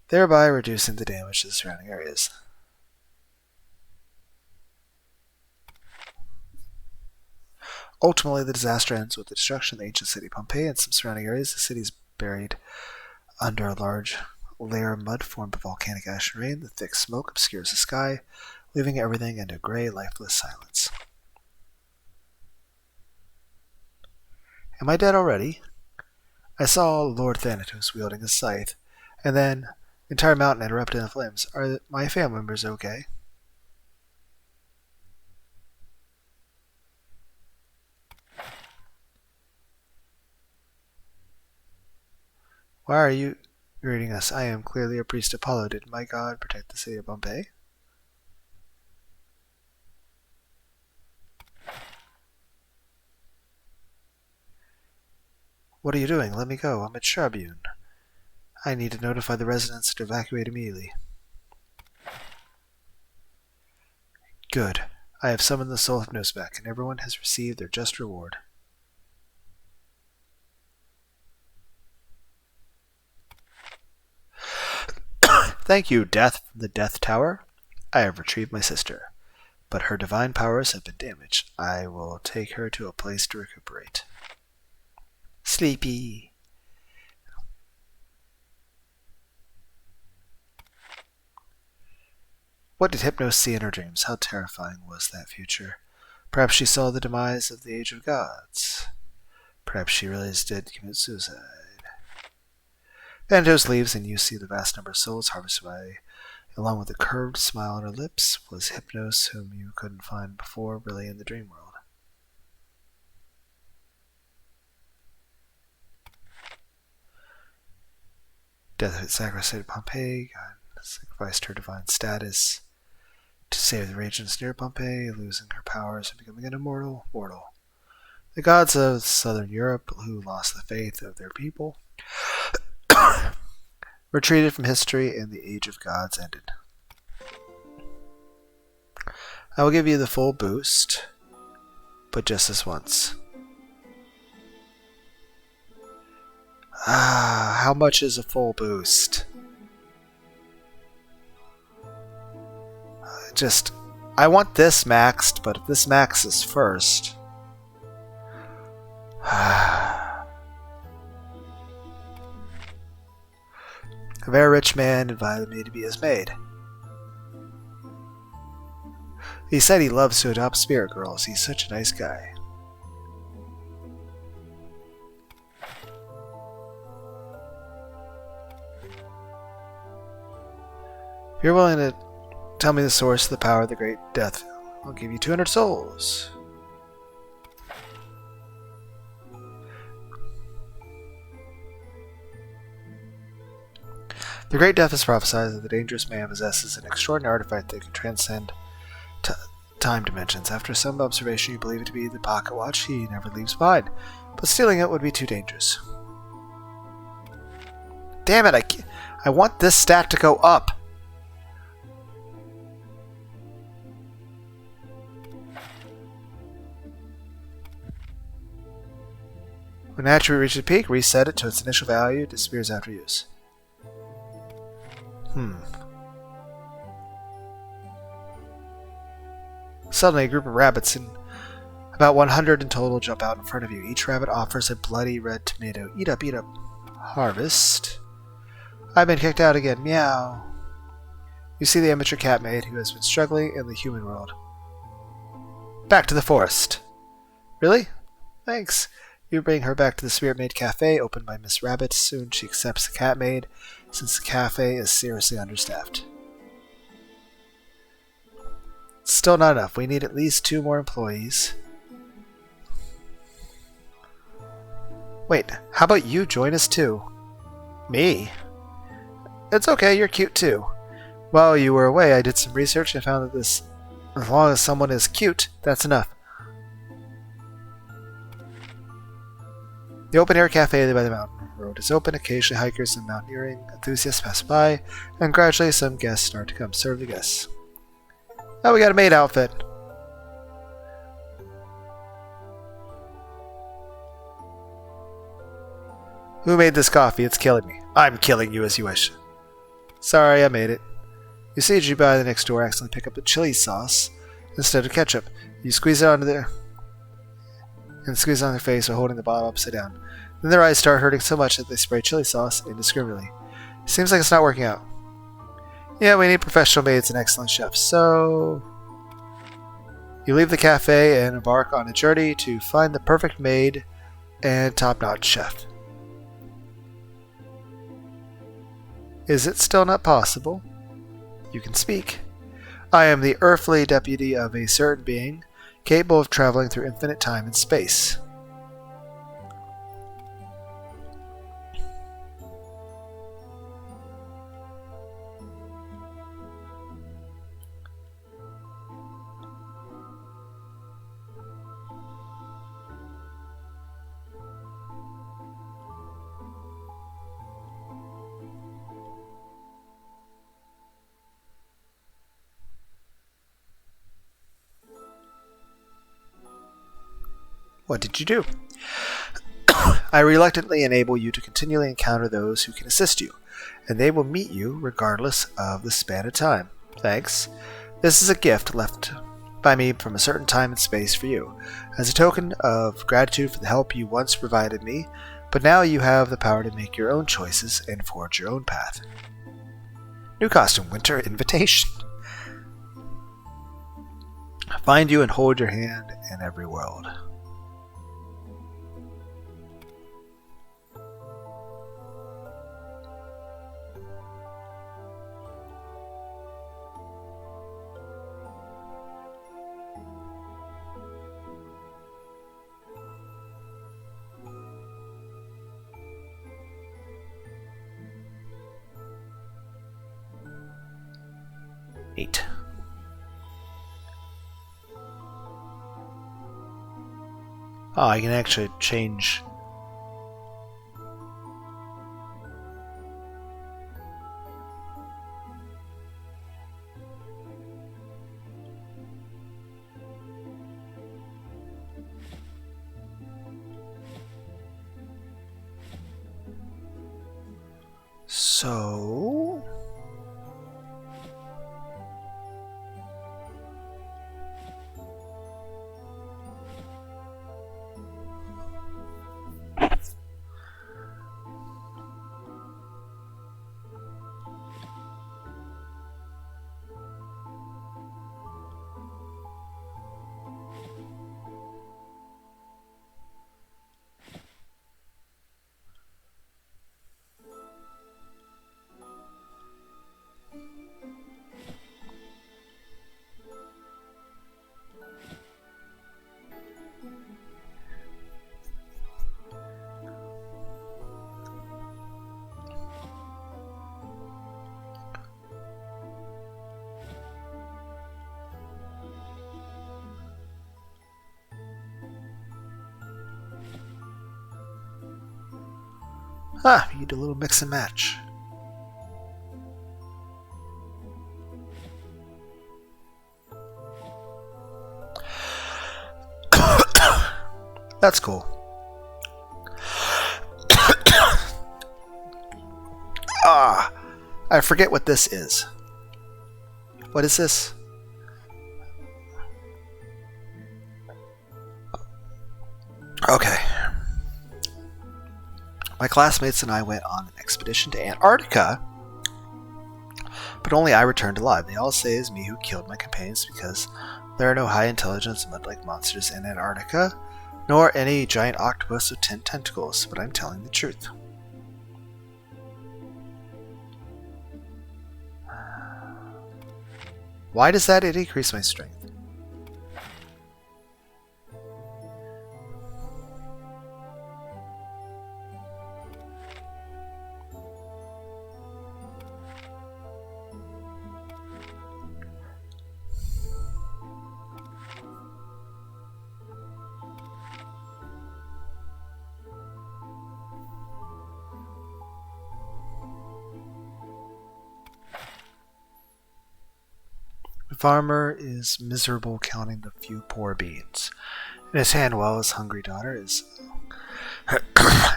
thereby reducing the damage to the surrounding areas. Ultimately, the disaster ends with the destruction of the ancient city Pompeii and some surrounding areas. The city is buried under a large layer of mud formed by volcanic ash and rain. The thick smoke obscures the sky, leaving everything in a gray, lifeless silence. Am I dead already? I saw Lord Thanatos wielding a scythe, and then the entire mountain had erupted in flames. Are my family members okay? Why are you greeting us? I am clearly a priest of Apollo. Did my god protect the city of Pompeii? What are you doing? Let me go. I'm a tribune. I need to notify the residents to evacuate immediately. Good. I have summoned the soul hypnos back, and everyone has received their just reward. Thank you, Death from the Death Tower. I have retrieved my sister, but her divine powers have been damaged. I will take her to a place to recuperate. Sleepy. What did Hypnos see in her dreams? How terrifying was that future? Perhaps she saw the demise of the Age of Gods. Perhaps she really did commit suicide. Thanatos leaves, and you see the vast number of souls harvested by, along with a curved smile on her lips. Was Hypnos, whom you couldn't find before, really in the dream world? Death had sacrificed Pompeii. God sacrificed her divine status to save the regions near Pompeii, losing her powers and becoming an immortal mortal. The gods of southern Europe, who lost the faith of their people, retreated from history, and the Age of Gods ended. I will give you the full boost, but just this once. How much is a full boost? I want this maxed, but if this maxes first... A very rich man invited me to be his maid. He said he loves to adopt spirit girls. He's such a nice guy. If you're willing to tell me the source of the power of the great death, I'll give you 200 souls. The great death is prophesied that the dangerous man possesses an extraordinary artifact that can transcend time dimensions. After some observation, you believe it to be the pocket watch he never leaves behind, but stealing it would be too dangerous. Damn it, I want this stat to go up. When an attribute reaches a peak, reset it to its initial value. It disappears after use. Suddenly, a group of rabbits, about 100 in total, jump out in front of you. Each rabbit offers a bloody red tomato. Eat up, eat up. Harvest. I've been kicked out again. Meow. You see the amateur cat maid who has been struggling in the human world. Back to the forest. Really? Thanks. You bring her back to the Spirit Maid Cafe, opened by Miss Rabbit. Soon she accepts the cat maid, since the cafe is seriously understaffed. Still not enough. We need at least 2 more employees. Wait, how about you join us too? Me? It's okay, you're cute too. While you were away, I did some research and found that as long as someone is cute, that's enough. The open-air cafe by the mountain road is open. Occasionally hikers and mountaineering enthusiasts pass by, and gradually some guests start to come serve the guests. Oh, we got a maid outfit. Who made this coffee? It's killing me. I'm killing you as you wish. Sorry, I made it. You see, as you buy the next door, accidentally pick up the chili sauce instead of ketchup. You squeeze it onto their face while holding the bottle upside down. Then their eyes start hurting so much that they spray chili sauce indiscriminately. Seems like it's not working out. Yeah, we need professional maids and excellent chefs, so... You leave the cafe and embark on a journey to find the perfect maid and top-notch chef. Is it still not possible? You can speak. I am the earthly deputy of a certain being, capable of traveling through infinite time and space. What did you do? I reluctantly enable you to continually encounter those who can assist you, and they will meet you regardless of the span of time. Thanks. This is a gift left by me from a certain time and space for you, as a token of gratitude for the help you once provided me, but now you have the power to make your own choices and forge your own path. New costume, winter invitation. Find you and hold your hand in every world. Eight. Oh, I can actually change. So you need a little mix and match. That's cool. I forget what this is. What is this? Okay. My classmates and I went on an expedition to Antarctica, but only I returned alive. They all say it's me who killed my companions because there are no high intelligence mud-like monsters in Antarctica, nor any giant octopus with 10 tentacles, but I'm telling the truth. Why does that decrease my strength? The farmer is miserable, counting the few poor beans in his hand, while his hungry daughter is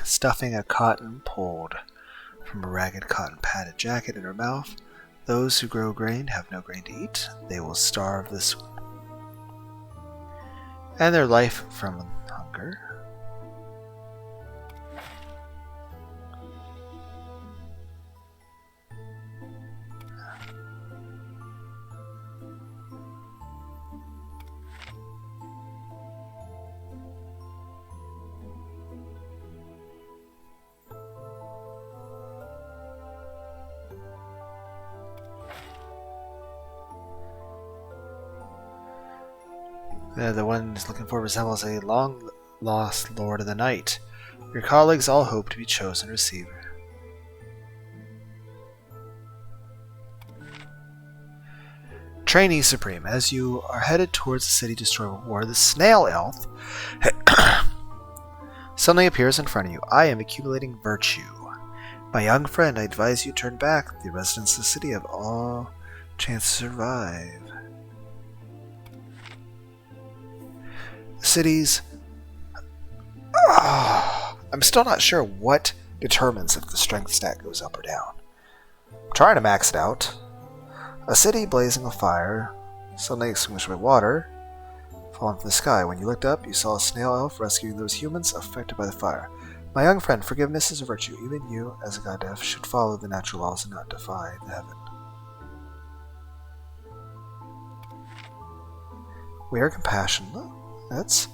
stuffing a cotton pulled from a ragged cotton padded jacket in her mouth. Those who grow grain have no grain to eat. They will starve this and their life from hunger. The one he's looking for resembles a long-lost Lord of the Night. Your colleagues all hope to be chosen receiver. Trainee Supreme, as you are headed towards the city destroyer war, the snail elf suddenly appears in front of you. I am accumulating virtue. My young friend, I advise you turn back. The residents of the city have all chance to survive. The city's I'm still not sure what determines if the strength stat goes up or down. I'm trying to max it out. A city blazing with fire, suddenly extinguished by water, falling from the sky. When you looked up, you saw a snail elf rescuing those humans affected by the fire. My young friend, forgiveness is a virtue. Even you, as a god elf, should follow the natural laws and not defy the heaven. We are compassion. That's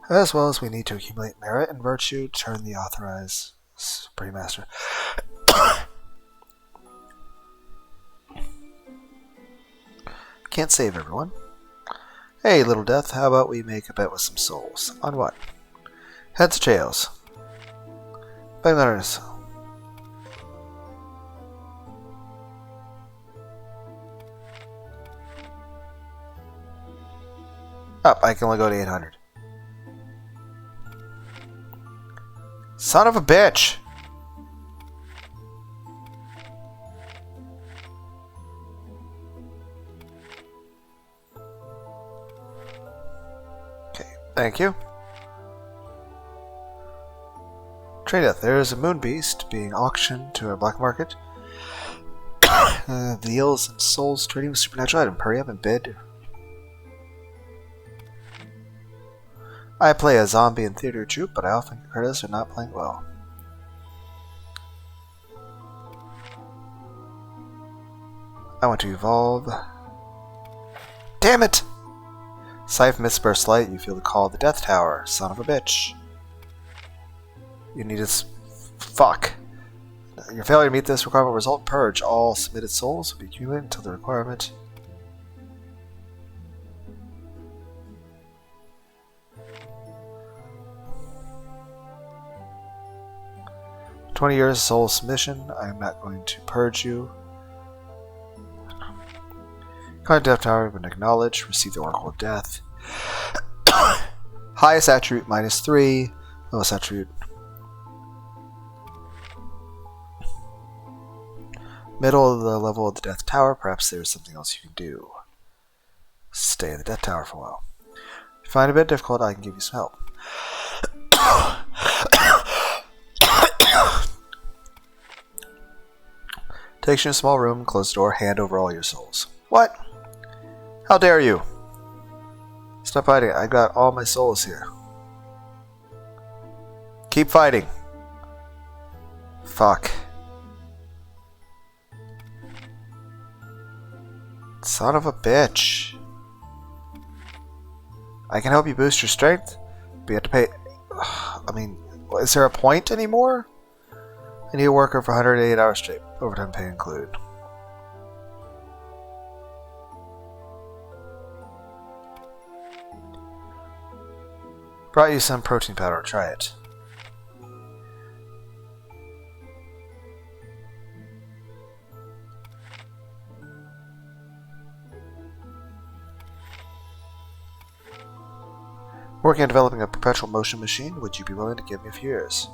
as well as we need to accumulate merit and virtue to turn the authorized Supreme Master. Can't save everyone. Hey, little death, how about we make a bet with some souls? On what? Heads or tails? Betting letters. Up, I can only go to 800. Son of a bitch! Thank you. Trade death. There is a moon beast being auctioned to a black market. Deals and souls trading with supernatural item. Hurry up and bid. I play a zombie in theater troupe, but I often get critics are not playing well. I want to evolve. Damn it! Scythe Mistburst Light, you feel the call of the Death Tower. Son of a bitch. You need to... Fuck. Your failure to meet this requirement will result in purge. All submitted souls will be accumulated until the requirement... 20 years of soul submission. I am not going to purge you. Contact Death Tower, when acknowledged, receive the Oracle of Death. Highest attribute -3, lowest attribute. Middle of the level of the Death Tower, perhaps there is something else you can do. Stay in the Death Tower for a while. If you find it a bit difficult, I can give you some help. Takes you in a small room, close the door, hand over all your souls. What? How dare you? Stop fighting. I got all my souls here. Keep fighting. Fuck. Son of a bitch. I can help you boost your strength, but you have to pay... I mean, is there a point anymore? I need a worker for 108 hours straight. Overtime pay included. Brought you some protein powder. Try it. Working on developing a perpetual motion machine. Would you be willing to give me a few years?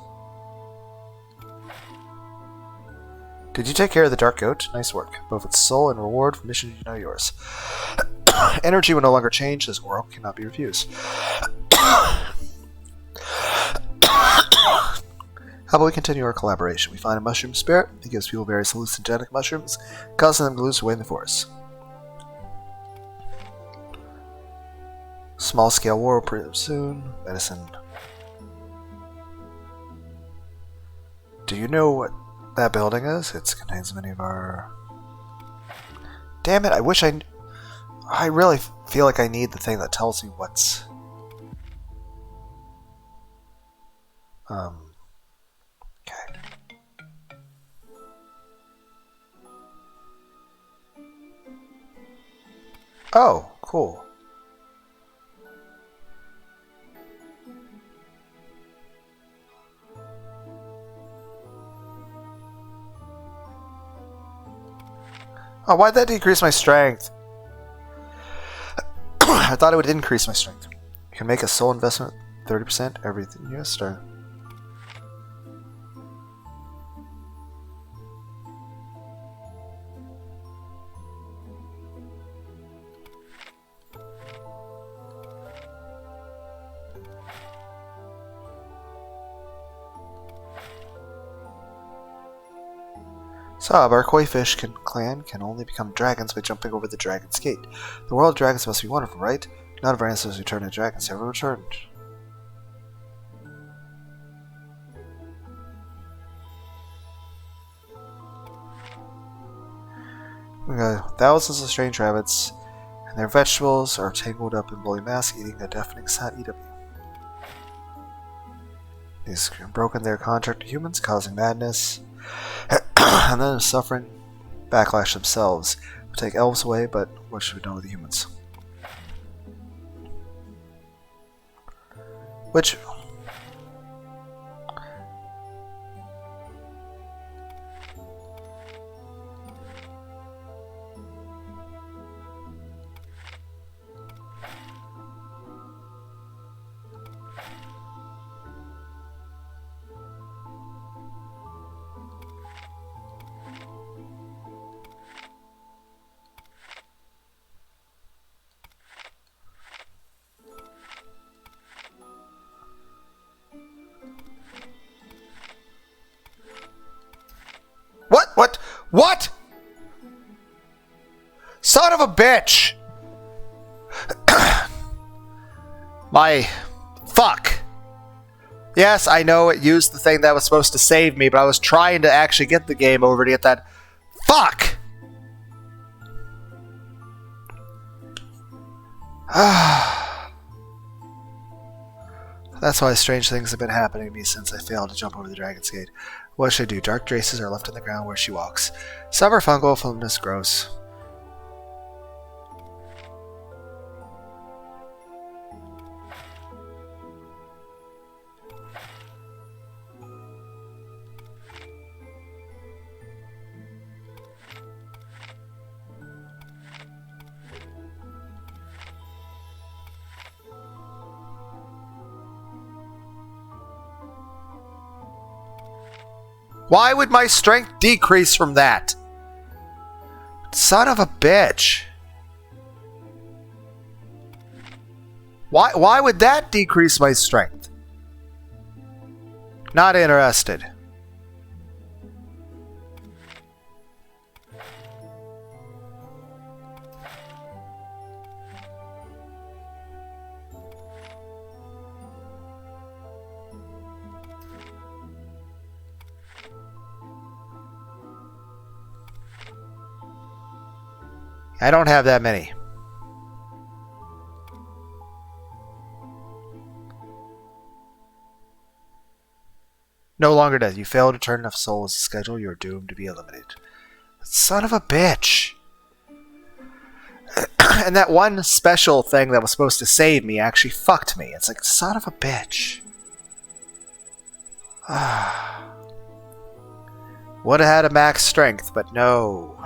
Did you take care of the dark goat? Nice work. Both its soul and reward for missions you know yours. Energy will no longer change. This oral cannot be refused. How about we continue our collaboration? We find a mushroom spirit. It gives people various hallucinogenic mushrooms, causing them to lose weight in the forest. Small scale war will soon. Medicine. Do you know what that building is? It contains many of our... Damn it, I wish I really feel like I need the thing that tells me what's... Okay. Oh, cool. Oh, why'd that decrease my strength? I thought it would increase my strength. You can make a soul investment 30% everything. Yes, sir. Sob, our koi fish clan can only become dragons by jumping over the dragon's gate. The world of dragons must be wonderful, right? None of our ancestors who turned into dragons ever returned. We got thousands of strange rabbits, and their vegetables are tangled up in bloody mass, eating a deafening sound EW. These have broken their contract to humans, causing madness, and then suffering backlash themselves. We'll take elves away, but what should we do with the humans? Which... What? Son of a bitch! Fuck. Yes, I know it used the thing that was supposed to save me, but I was trying to actually get the game over to get that... Fuck! That's why strange things have been happening to me since I failed to jump over the Dragon's Gate. What should I do? Dark traces are left on the ground where she walks. Some are fungal, fungus gross. Why would my strength decrease from that? Son of a bitch. Why would that decrease my strength? Not interested. I don't have that many. No longer does. You fail to turn enough souls to schedule, you are doomed to be eliminated. Son of a bitch. And that one special thing that was supposed to save me actually fucked me. It's like, son of a bitch. Would have had a max strength, but no.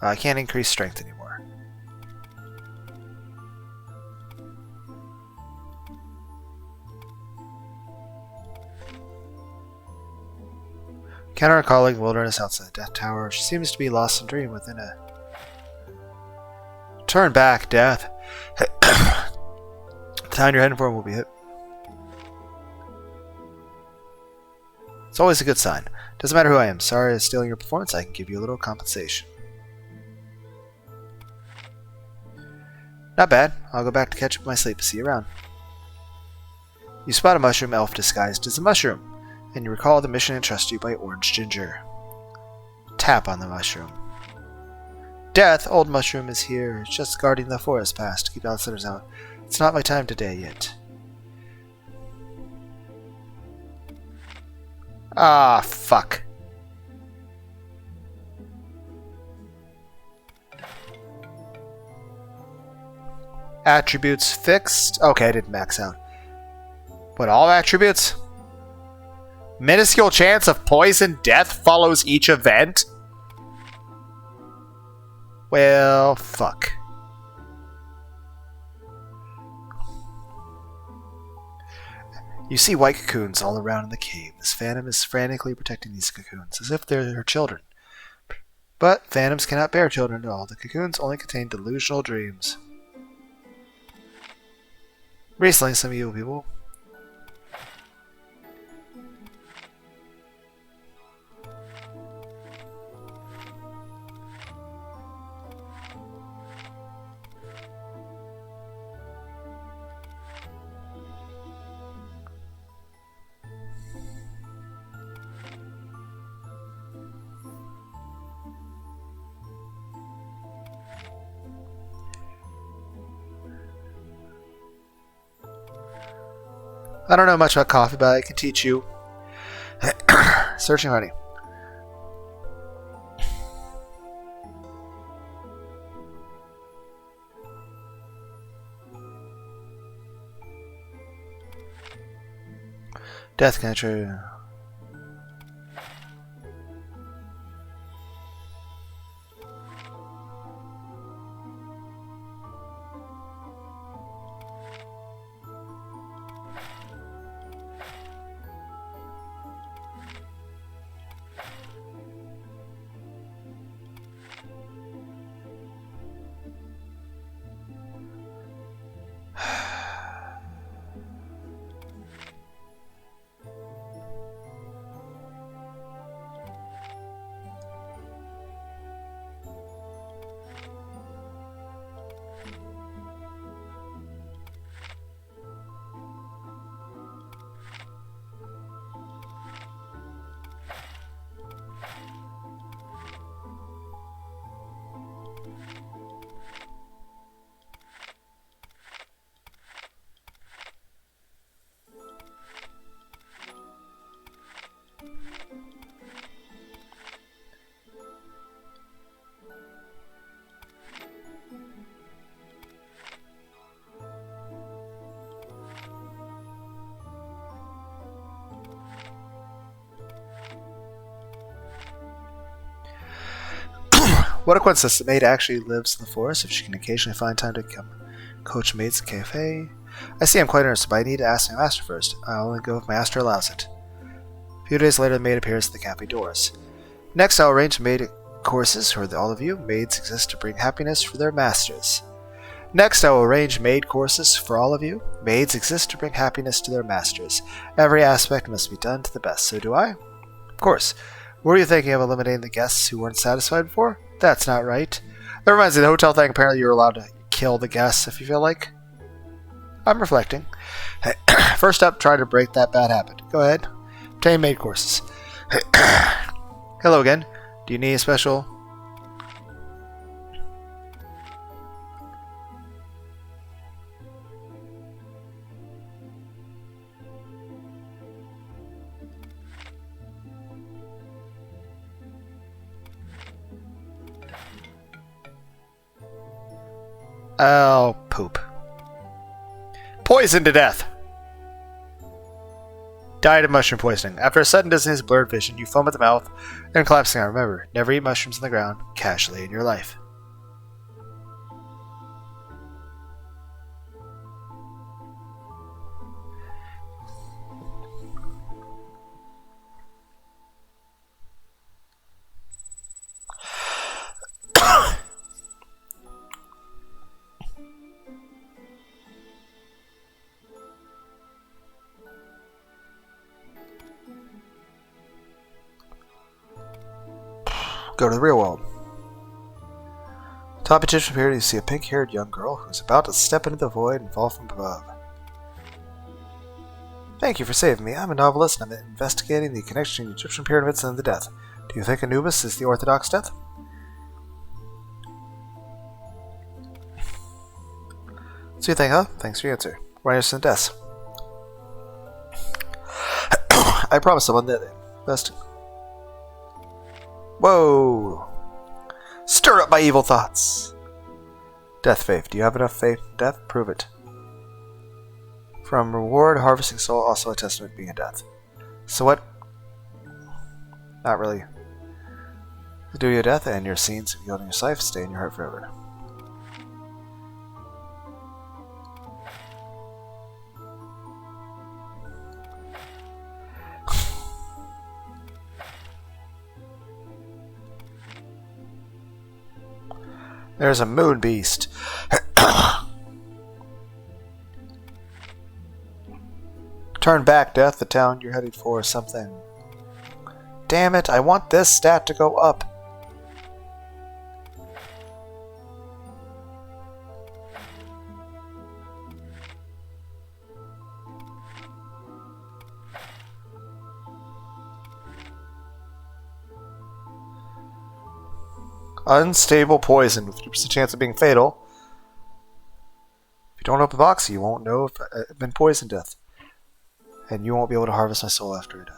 I can't increase strength anymore. Encounter a colleague in the wilderness outside the Death Tower. She seems to be lost in a dream within a... Turn back, Death. The town you're heading for will be hit. It's always a good sign. Doesn't matter who I am. Sorry for stealing your performance. I can give you a little compensation. Not bad. I'll go back to catch up my sleep. See you around. You spot a mushroom elf disguised as a mushroom, and you recall the mission entrusted you by Orange Ginger. Tap on the mushroom. Death, old mushroom is here. It's just guarding the forest pass to keep outsiders out. It's not my time today yet. Ah, fuck. Attributes fixed. Okay, I didn't max out. What, all attributes? Minuscule chance of poison death follows each event? Well, fuck. You see white cocoons all around in the cave. This phantom is frantically protecting these cocoons, as if they're her children. But phantoms cannot bear children at all. The cocoons only contain delusional dreams. Recently, some evil people I don't know much about coffee, but I can teach you. Searching honey. Death country. What a coincidence that Maid actually lives in the forest if she can occasionally find time to come coach maids at the cafe. I see I'm quite interested, but I need to ask my master first. I'll only go if my master allows it. A few days later, the maid appears at the cafe doors. Next, I'll arrange maid courses for all of you. Maids exist to bring happiness for their masters. Next, I will arrange maid courses for all of you. Maids exist to bring happiness to their masters. Every aspect must be done to the best, so do I. Of course. Were you thinking of eliminating the guests who weren't satisfied before? That's not right. That reminds me, the hotel thing, apparently you're allowed to kill the guests if you feel like. I'm reflecting. First up, try to break that bad habit. Go ahead. Obtain maid courses. Hello again. Do you need a special... Oh, poop. Poisoned to death. Died of mushroom poisoning. After a sudden dizziness, blurred vision, you foam at the mouth, then collapsing out. Remember, never eat mushrooms on the ground casually in your life. Go to the real world. Top Egyptian period, you see a pink-haired young girl who is about to step into the void and fall from above. Thank you for saving me. I'm a novelist and I'm investigating the connection between Egyptian pyramids and the death. Do you think Anubis is the orthodox death? So you think, huh? Thanks for your answer. Why innocent deaths? I promised someone that best. Whoa! Stir up my evil thoughts! Death faith. Do you have enough faith in death? Prove it. From reward, harvesting soul, also a testament being a death. So what? Not really. The duty of death and your scenes of yielding your life stay in your heart forever. There's a moon beast. Turn back, Death. The town you're headed for is something. Damn it, I want this stat to go up. Unstable poison with 50% chance of being fatal. If you don't open the box, you won't know if I've been poisoned to death. And you won't be able to harvest my soul after I die.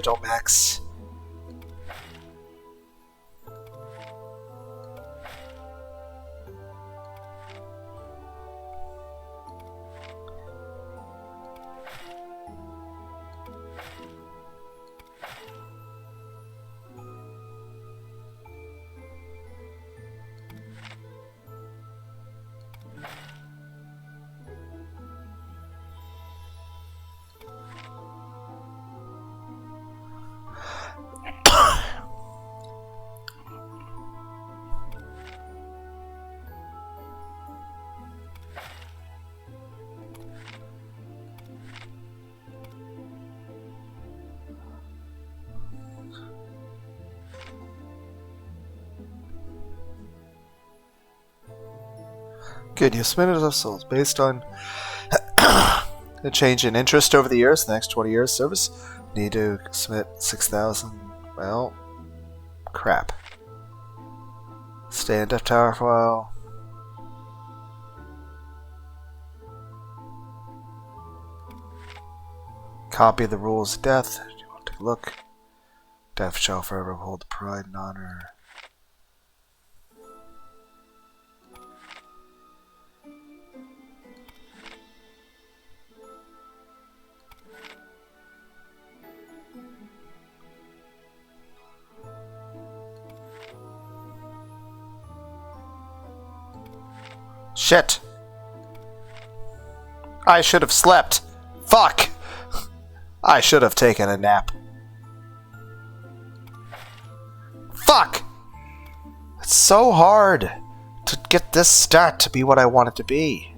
Don't max. Good, you've submitted of souls based on a change in interest over the years. The next 20 years service, need to submit 6,000. Well, crap. Stay in Death Tower for a while. Copy the rules of death. Do you want to take a look? Death shall forever hold the pride and honor. Shit! I should have slept. Fuck! I should have taken a nap. Fuck! It's so hard to get this stat to be what I want it to be.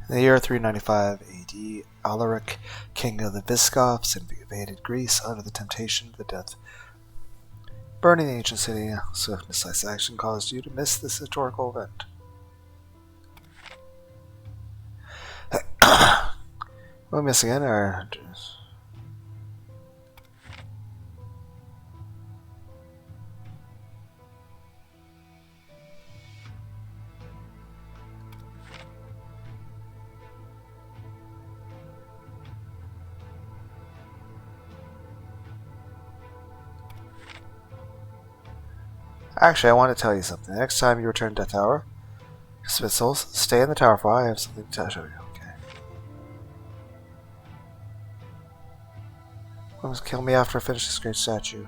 In the year 395 AD, Alaric, king of the Visigoths, invaded Greece under the temptation of the death. Burning the ancient city, swift decisive action caused you to miss this historical event. Will we miss again, or... Actually, I want to tell you something. Next time you return to Death Tower, Smith Souls, stay in the tower for a while. I have something to show you. Okay. Must kill me after I finish this great statue.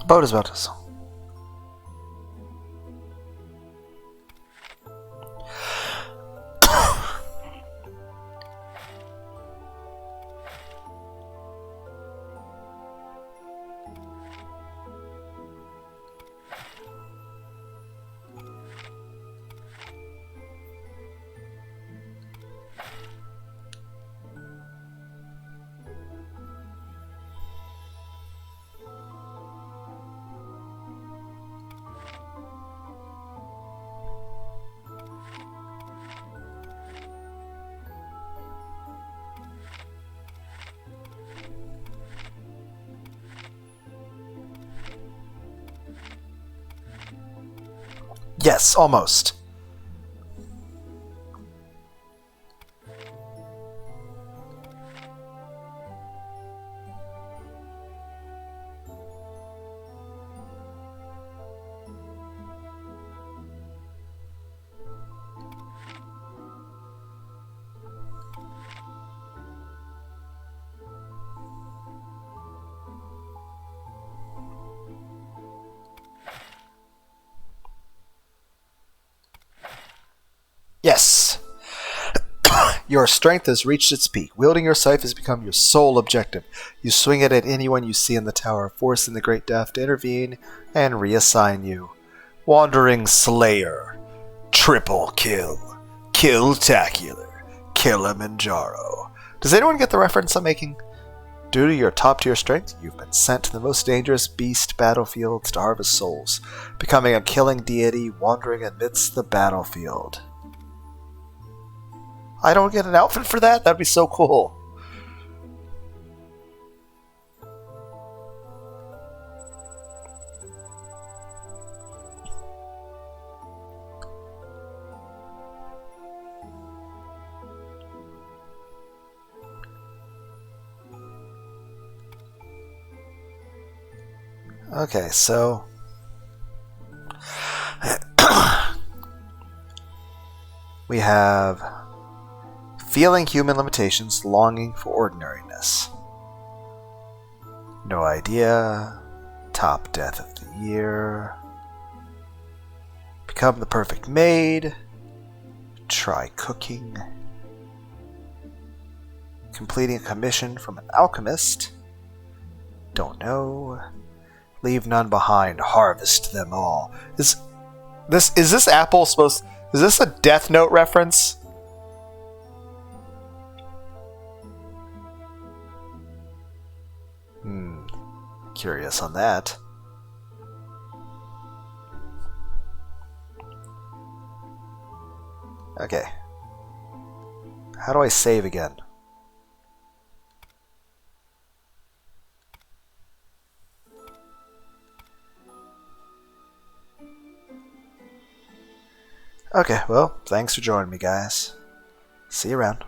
Boat is about us. Yes, almost. Yes! Your strength has reached its peak. Wielding your scythe has become your sole objective. You swing it at anyone you see in the tower, forcing the Great Death to intervene and reassign you. Wandering Slayer. Triple kill. Kill-tacular. Killimanjaro. Does anyone get the reference I'm making? Due to your top-tier strength, you've been sent to the most dangerous beast battlefields to harvest souls, becoming a killing deity wandering amidst the battlefield. I don't get an outfit for that? That'd be so cool. Okay, so we have feeling human limitations, longing for ordinariness. No idea. Top death of the year. Become the perfect maid. Try cooking. Completing a commission from an alchemist. Don't know. Leave none behind. Harvest them all. Is this Apple supposed? Is this a Death Note reference? Curious on that. Okay. How do I save again? Okay, well, thanks for joining me, guys. See you around.